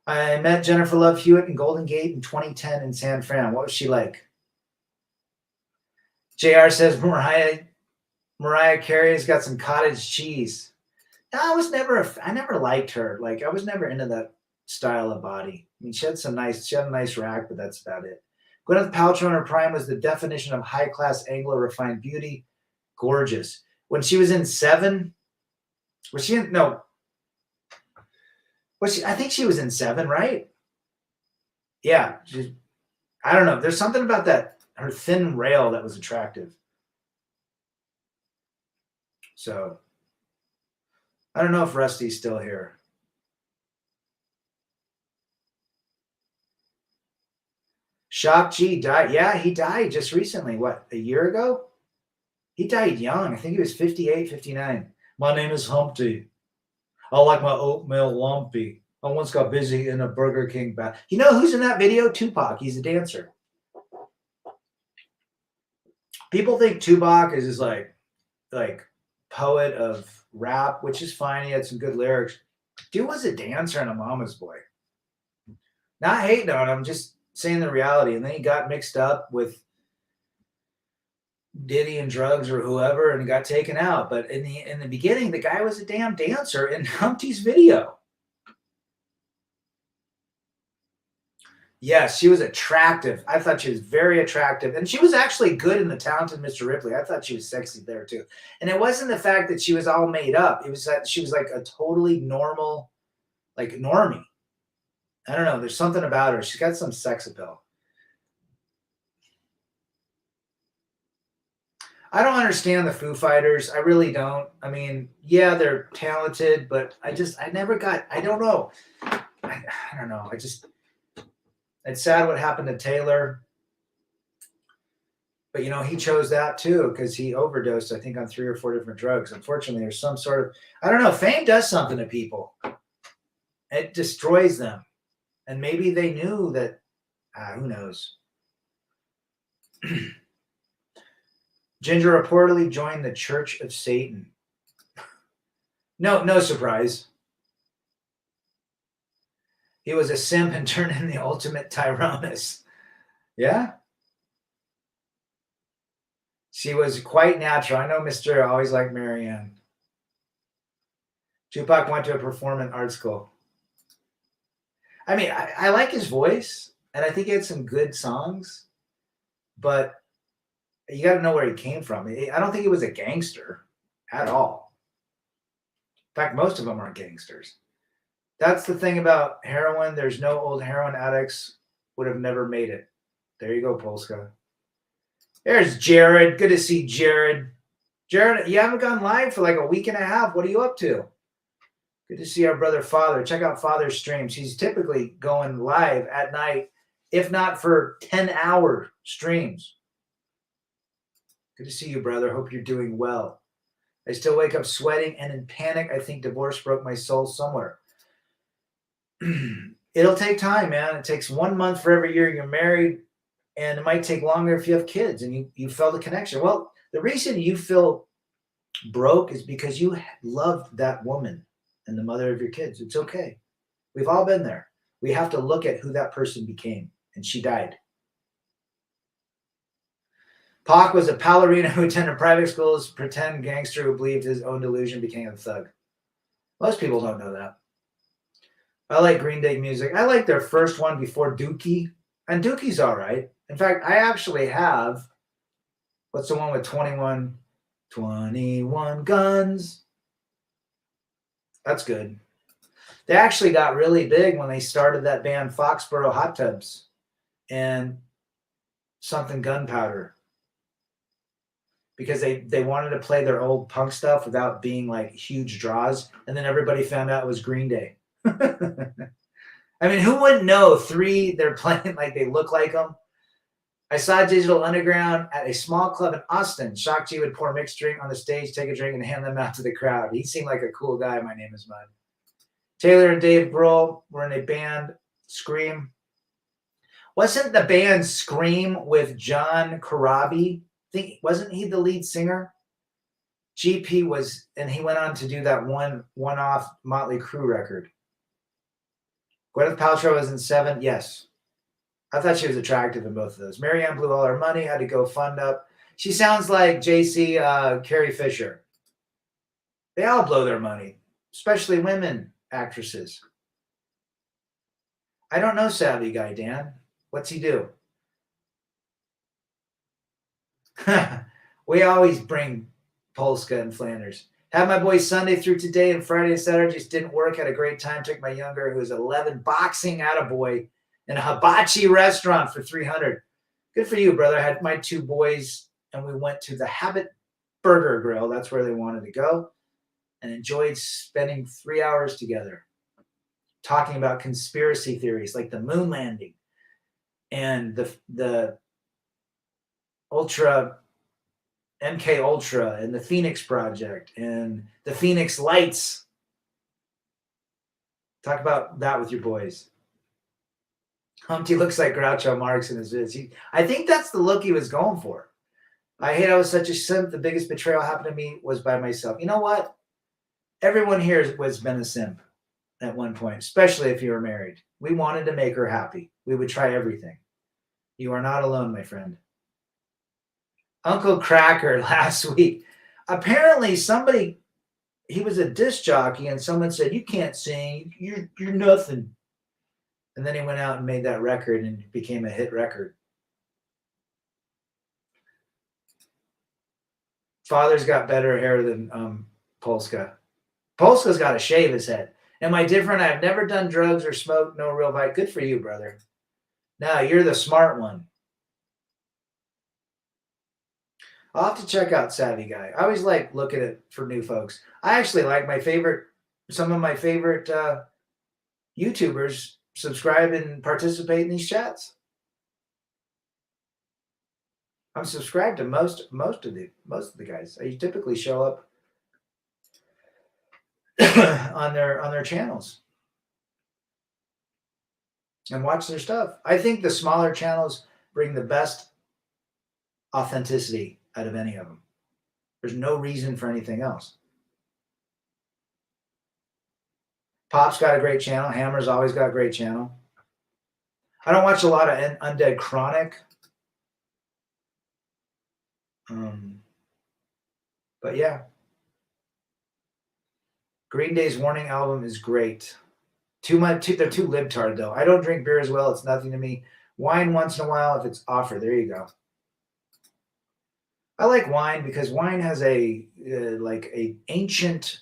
S1: I met Jennifer Love Hewitt in Golden Gate in 2010 in San Fran. What was she like? JR says Mariah Carey's got some cottage cheese. No, I never liked her. Like, I was never into that style of body. I mean, she had a nice rack, but that's about it. Gwyneth Paltrow in her prime was the definition of high-class Anglo refined beauty. Gorgeous. When she was in Seven, was she in, no, was she, I think she was in Seven, right? Yeah. I don't know. There's something about that, her thin rail that was attractive. So, I don't know if Rusty's still here. Shock G died. Yeah, he died just recently. What, a year ago? He died young. I think he was 58, 59. My name is Humpty. I like my oatmeal lumpy. I once got busy in a Burger King bath. You know who's in that video? Tupac. He's a dancer. People think Tupac is just like poet of rap, which is fine. He had some good lyrics. Dude was a dancer and a mama's boy. Not hating on him, just saying the reality. And then he got mixed up with Diddy and drugs or whoever and got taken out. But in the beginning, the guy was a damn dancer in Humpty's video. Yes, she was attractive. I thought she was very attractive. And she was actually good in The Talented Mr. Ripley. I thought she was sexy there too. And it wasn't the fact that she was all made up. It was that she was like a totally normal, like normie. I don't know. There's something about her. She's got some sex appeal. I don't understand the Foo Fighters. I really don't. I mean, yeah, they're talented, but I never got, I don't know. I don't know. It's sad what happened to Taylor. But, you know, he chose that too because he overdosed, I think, on 3 or 4 different drugs. Unfortunately, there's some sort of, I don't know, fame does something to people. It destroys them. And maybe they knew that, who knows. Ginger reportedly joined the Church of Satan. No surprise. He was a simp and turned in the ultimate Tyrannus. Yeah? She was quite natural. I know Mr. always liked Marianne. Tupac went to a performing art school. I mean, I like his voice, and I think he had some good songs, but you got to know where he came from. I don't think he was a gangster at all. In fact, most of them aren't gangsters. That's the thing about heroin. There's no old heroin addicts would have never made it. There you go, Polska. There's Jared. Good to see Jared. Jared, you haven't gone live for like a week and a half. What are you up to? Good to see our brother Father. Check out Father's streams. He's typically going live at night, if not for 10-hour streams. Good to see you, brother. Hope you're doing well. I still wake up sweating and in panic. I think divorce broke my soul somewhere. It'll take time, man. It takes 1 month for every year you're married, and it might take longer if you have kids and you felt a connection. Well, the reason you feel broke is because you loved that woman and the mother of your kids. It's okay. We've all been there. We have to look at who that person became, and she died. Pac was a ballerina who attended private schools, pretend gangster who believed his own delusion became a thug. Most people don't know that. I like Green Day music. I like their first one before Dookie. And Dookie's all right. In fact, I actually have, what's the one with 21 guns? That's good. They actually got really big when they started that band Foxborough Hot Tubs and something Gunpowder. Because they wanted to play their old punk stuff without being like huge draws. And then everybody found out it was Green Day. I mean, who wouldn't know? 3, they're playing like they look like them. I saw Digital Underground at a small club in Austin. Shock G would pour mixed drink on the stage, take a drink, and hand them out to the crowd. He seemed like a cool guy. My name is Mud. Taylor and Dave Grohl were in a band, Scream. Wasn't the band Scream with John Corabi? Wasn't he the lead singer? GP was, and he went on to do that one-off Motley Crue record. Gwyneth Paltrow was in 7. Yes. I thought she was attractive in both of those. Marianne blew all her money, had to go fund up. She sounds like JC Carrie Fisher. They all blow their money, especially women actresses. I don't know Savvy Guy, Dan. What's he do? We always bring Polska and Flanders. Had my boys Sunday through today and Friday and Saturday. Just didn't work. Had a great time. Took my younger, who was 11, boxing attaboy in a hibachi restaurant for 300. Good for you, brother. I had my two boys and we went to the Habit Burger Grill. That's where they wanted to go, and enjoyed spending 3 hours together talking about conspiracy theories like the moon landing and the Ultra MK Ultra and the Phoenix Project and the Phoenix Lights. Talk about that with your boys. Humpty looks like Groucho Marx in his vids. I think that's the look he was going for. I hate I was such a simp. The biggest betrayal happened to me was by myself. You know what? Everyone here has been a simp at one point, especially if you were married. We wanted to make her happy. We would try everything. You are not alone, my friend. Uncle Cracker last week. Apparently somebody, he was a disc jockey and someone said, you can't sing. You're nothing. And then he went out and made that record and it became a hit record. Father's got better hair than Polska. Polska's got to shave his head. Am I different? I've never done drugs or smoked. No real vibe. Good for you, brother. Now you're the smart one. I'll have to check out Savvy Guy. I always like looking at for new folks. I actually like some of my favorite YouTubers subscribe and participate in these chats. I'm subscribed to most of the guys. I typically show up on their channels and watch their stuff. I think the smaller channels bring the best authenticity out of any of them. There's no reason for anything else. Pop's got a great channel. Hammer's always got a great channel. I don't watch a lot of Undead Chronic. But yeah. Green Day's Warning album is great. They're too libtard though. I don't drink beer as well. It's nothing to me. Wine once in a while if it's offered. There you go. I like wine because wine has a ancient,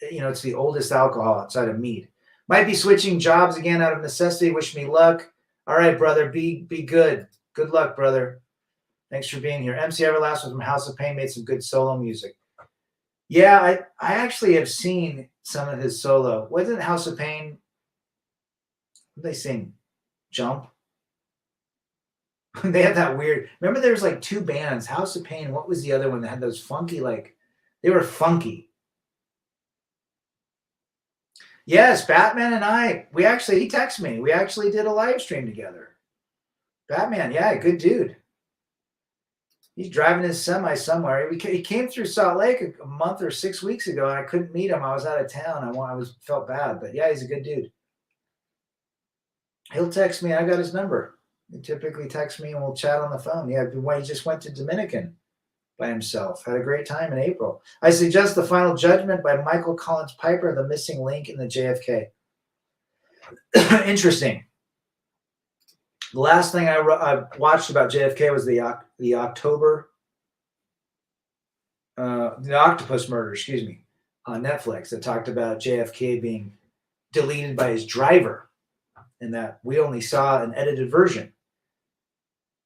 S1: it's the oldest alcohol outside of mead. Might be switching jobs again out of necessity. Wish me luck. All right, brother. Be good. Good luck, brother. Thanks for being here. MC Everlast from House of Pain made some good solo music. Yeah, I actually have seen some of his solo. Wasn't House of Pain? What did they sing? Jump? They had that weird. Remember, there was like two bands, House of Pain. What was the other one that had those funky, they were funky. Yes, Batman and I. He texted me. We actually did a live stream together. Batman, yeah, good dude. He's driving his semi somewhere. He came through Salt Lake a month or 6 weeks ago, and I couldn't meet him. I was out of town. I felt bad, but yeah, he's a good dude. He'll text me. I got his number. He typically texts me and we'll chat on the phone. Yeah, he just went to Dominican by himself. Had a great time in April. I suggest The Final Judgment by Michael Collins Piper, The Missing Link in the JFK. Interesting. The last thing I watched about JFK was the Octopus Murder, on Netflix, that talked about JFK being deleted by his driver, and that we only saw an edited version.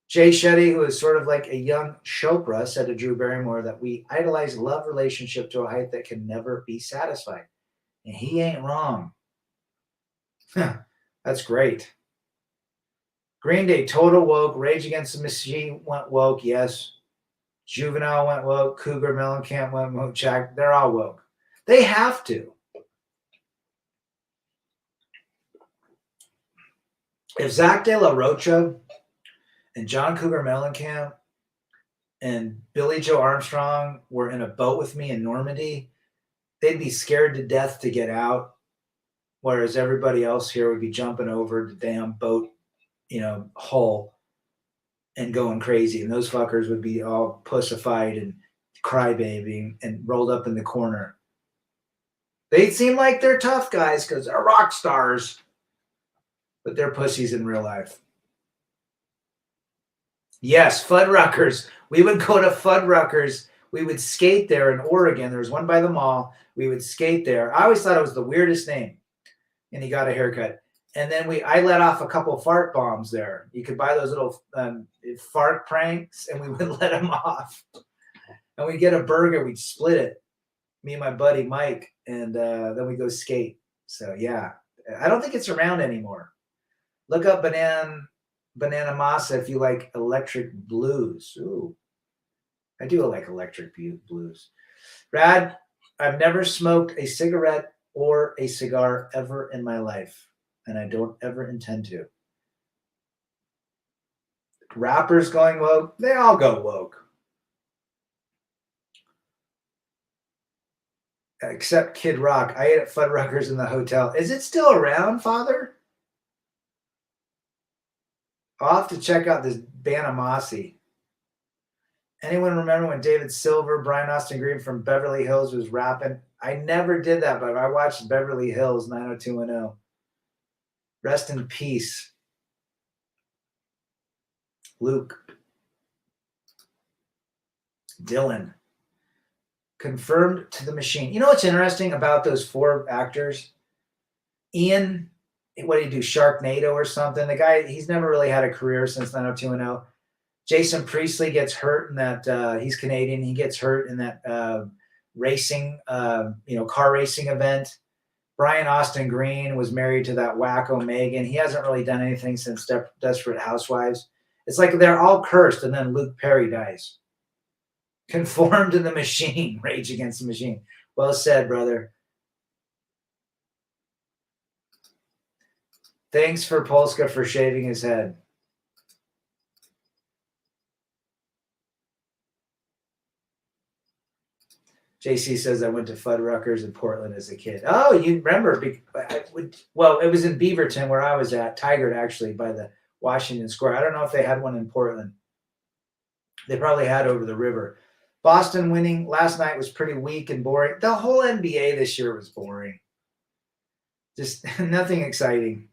S1: Jay Shetty, who is sort of like a young Chopra, said to Drew Barrymore that we idolize love relationship to a height that can never be satisfied. And he ain't wrong. That's great. Green Day, total woke. Rage Against the Machine went woke, yes. Juvenile went woke. Cougar Mellencamp went woke. Jack, they're all woke. They have to. If Zach De La Rocha and John Cougar Mellencamp and Billy Joe Armstrong were in a boat with me in Normandy, they'd be scared to death to get out, whereas everybody else here would be jumping over the damn boat, hull and going crazy. And those fuckers would be all pussified and crybabying and rolled up in the corner. They seem like they're tough guys because they're rock stars. but they're pussies in real life. Yes, Fuddruckers. We would go to Fuddruckers. We would skate there in Oregon. There was one by the mall. We would skate there. I always thought it was the weirdest name. And he got a haircut. And then I let off a couple fart bombs there. You could buy those little fart pranks, and we would let them off. And we'd get a burger. We'd split it, me and my buddy Mike, and then we go skate. So yeah, I don't think it's around anymore. Look up Banana Masa if you like electric blues. Ooh, I do like electric blues. Brad, I've never smoked a cigarette or a cigar ever in my life, and I don't ever intend to. Rappers going woke, they all go woke. Except Kid Rock. I ate at Fuddruckers in the hotel. Is it still around, Father? I'll have to check out this Banamasi. Anyone remember when David Silver, Brian Austin Green from Beverly Hills was rapping? I never did that, but I watched Beverly Hills 90210. Rest in peace. Luke. Dylan. Confirmed to the machine. You know what's interesting about those 4 actors? Ian, what did he do? Sharknado or something? The guy, he's never really had a career since 90210. Jason Priestley gets hurt in that, he's Canadian. He gets hurt in that racing, car racing event. Brian Austin Green was married to that wacko Megan. He hasn't really done anything since Desperate Housewives. It's like they're all cursed, and then Luke Perry dies. Conform to the machine. Rage Against the Machine. Well said, brother. Thanks for Polska for shaving his head. JC says I went to Fuddruckers in Portland as a kid. Oh, you remember? Well, it was in Beaverton where I was at, Tigard actually, by the Washington Square. I don't know if they had one in Portland. They probably had over the river. Boston winning last night was pretty weak and boring. The whole NBA this year was boring. Just nothing exciting,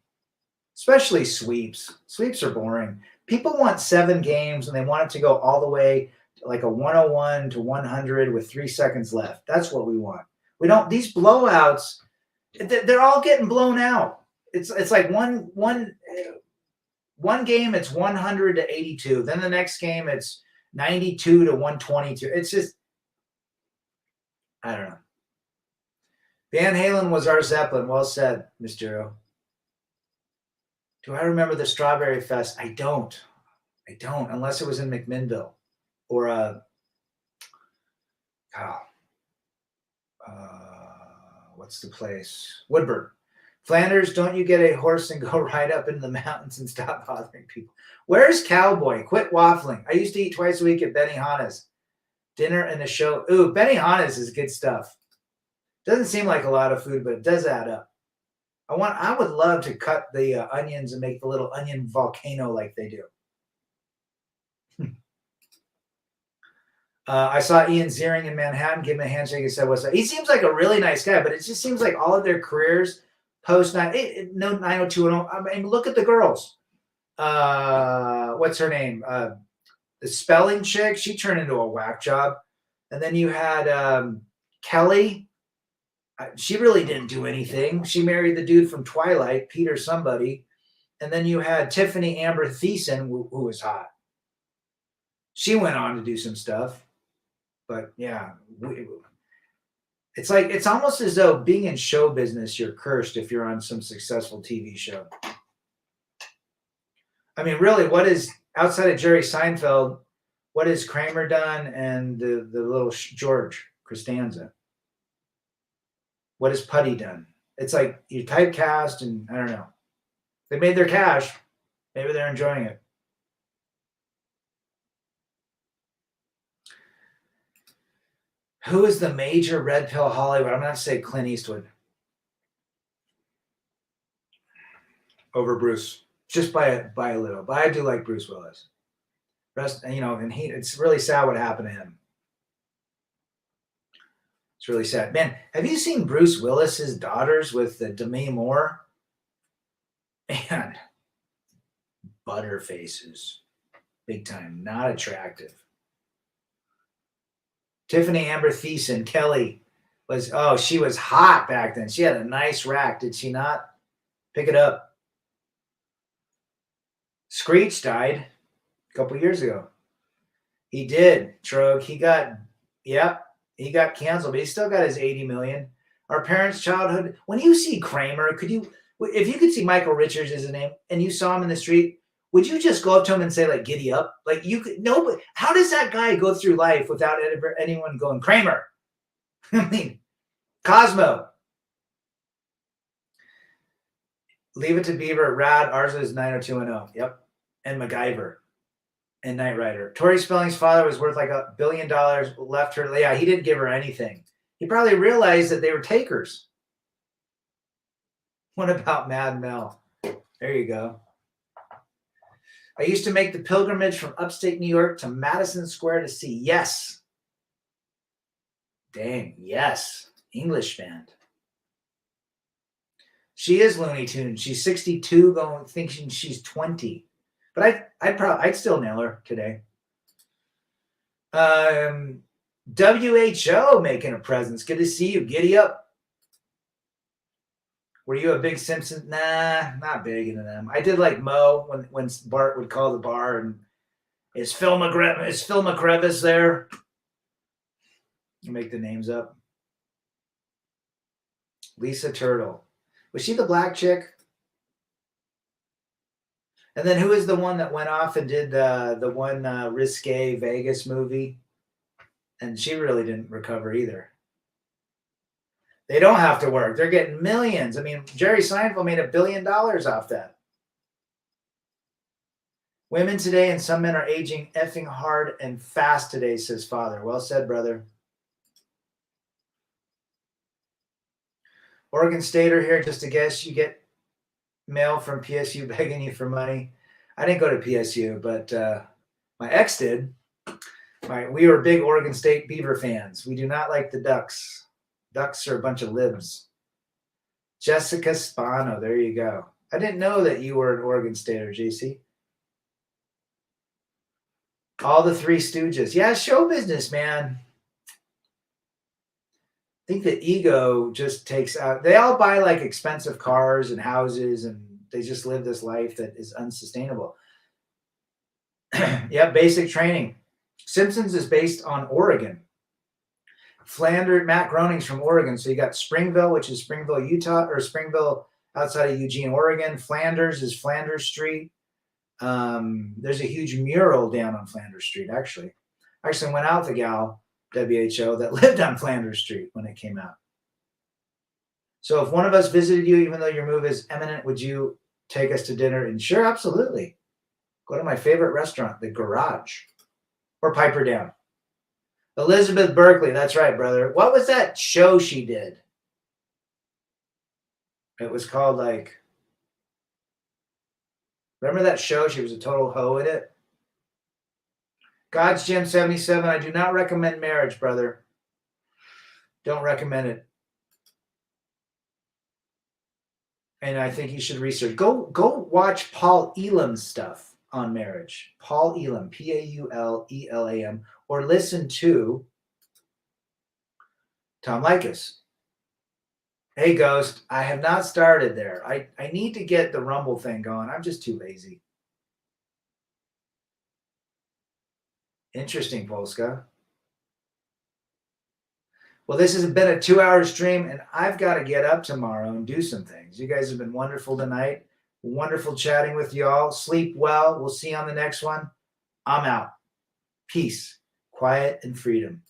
S1: especially sweeps. Sweeps are boring. People want 7 games, and they want it to go all the way like a 101 to 100 with 3 seconds left. That's what we want. We don't, these blowouts, they're all getting blown out. It's like one game it's 100 to 82. Then the next game it's 92 to 122. It's just, I don't know. Van Halen was our Zeppelin. Well said, Mr. O. Do I remember the Strawberry Fest? I don't, unless it was in McMinnville. Or what's the place? Woodburn. Flanders, don't you get a horse and go right up into the mountains and stop bothering people? Where's Cowboy? Quit waffling. I used to eat twice a week at Benihana's. Dinner and a show. Ooh, Benihana's is good stuff. Doesn't seem like a lot of food, but it does add up. I would love to cut the onions and make the little onion volcano like they do. I saw Ian Ziering in Manhattan, give him a handshake and said, what's up? He seems like a really nice guy, but it just seems like all of their careers post 90210. I mean, look at the girls. What's her name? The spelling chick, she turned into a whack job. And then you had Kelly. She really didn't do anything. She married the dude from Twilight, Peter somebody. And then you had Tiffany Amber Thiessen, who was hot. She went on to do some stuff. But yeah, it's like, it's almost as though being in show business, you're cursed if you're on some successful TV show. I mean, really, what is, outside of Jerry Seinfeld, what has Kramer done and the little George Costanza? What has Putty done? It's like you typecast and I don't know. They made their cash. Maybe they're enjoying it. Who is the major red pill Hollywood? I'm going to say Clint Eastwood. Over Bruce. Just by a little. But I do like Bruce Willis. And it's really sad what happened to him. It's really sad. Man, have you seen Bruce Willis's daughters with Demi Moore? And butter faces. Big time. Not attractive. Tiffany Amber Thiessen, Kelly, she was hot back then. She had a nice rack, did she not? Pick it up. Screech died a couple years ago. He did, Trog. He got canceled, but he still got his 80 million. Our parents' childhood. When you see Kramer, if you could see Michael Richards is his name, and you saw him in the street, would you just go up to him and say, like, giddy up? Like, you could, no, but how does that guy go through life without anyone going, Kramer? I mean, Cosmo. Leave It to Beaver, Rad, ours is 90210. Yep. And MacGyver and Knight Rider. Tori Spelling's father was worth like $1 billion, left her. Yeah, he didn't give her anything. He probably realized that they were takers. What about Mad Mel? There you go. I used to make the pilgrimage from upstate New York to Madison Square to see Yes. Dang, Yes. English band. She is Looney Tunes. She's 62, thinking she's 20. But I'd still nail her today. WHO making a presence. Good to see you. Giddy up. Were you a big Simpsons? Nah, not big into them. I did like Mo when Bart would call the bar and is Phil McCrevis there? You make the names up. Lisa Turtle. Was she the black chick? And then who is the one that went off and did the one risque Vegas movie? And she really didn't recover either. They don't have to work. They're getting millions. I mean, Jerry Seinfeld made $1 billion off that. Women today and some men are aging effing hard and fast today, says father. Well said, brother. Oregon Stater here, just to guess, you get mail from PSU begging you for money. I didn't go to PSU, but my ex did. We were big Oregon State Beaver fans. We do not like the Ducks. Ducks are a bunch of libs. Jessica Spano, there you go. I didn't know that you were an Oregon Stater, JC. All the Three Stooges. Yeah, show business, man. I think the ego just takes out. They all buy like expensive cars and houses, and they just live this life that is unsustainable. Yeah, basic training. Simpsons is based on Oregon. Flanders, Matt Groening's from Oregon. So you got Springville, which is Springville, Utah, or Springville outside of Eugene, Oregon. Flanders is Flanders Street. There's a huge mural down on Flanders Street, actually. I actually went out with a gal, WHO, that lived on Flanders Street when it came out. So if one of us visited you, even though your move is imminent, would you take us to dinner? And sure, absolutely. Go to my favorite restaurant, The Garage, or Piper Down. Elizabeth Berkley, that's right, brother. What was that show she did? It was called like, remember that show? She was a total hoe in it. God's Gym 77, I do not recommend marriage, brother. Don't recommend it. And I think you should research. Go watch Paul Elam's stuff on marriage. Paul Elam, Paulelam, or listen to Tom Likas. Hey, Ghost, I have not started there. I need to get the Rumble thing going. I'm just too lazy. Interesting, Polska. Well, this has been a 2-hour stream, and I've got to get up tomorrow and do some things. You guys have been wonderful tonight. Wonderful chatting with y'all. Sleep well. We'll see you on the next one. I'm out. Peace, quiet, and freedom.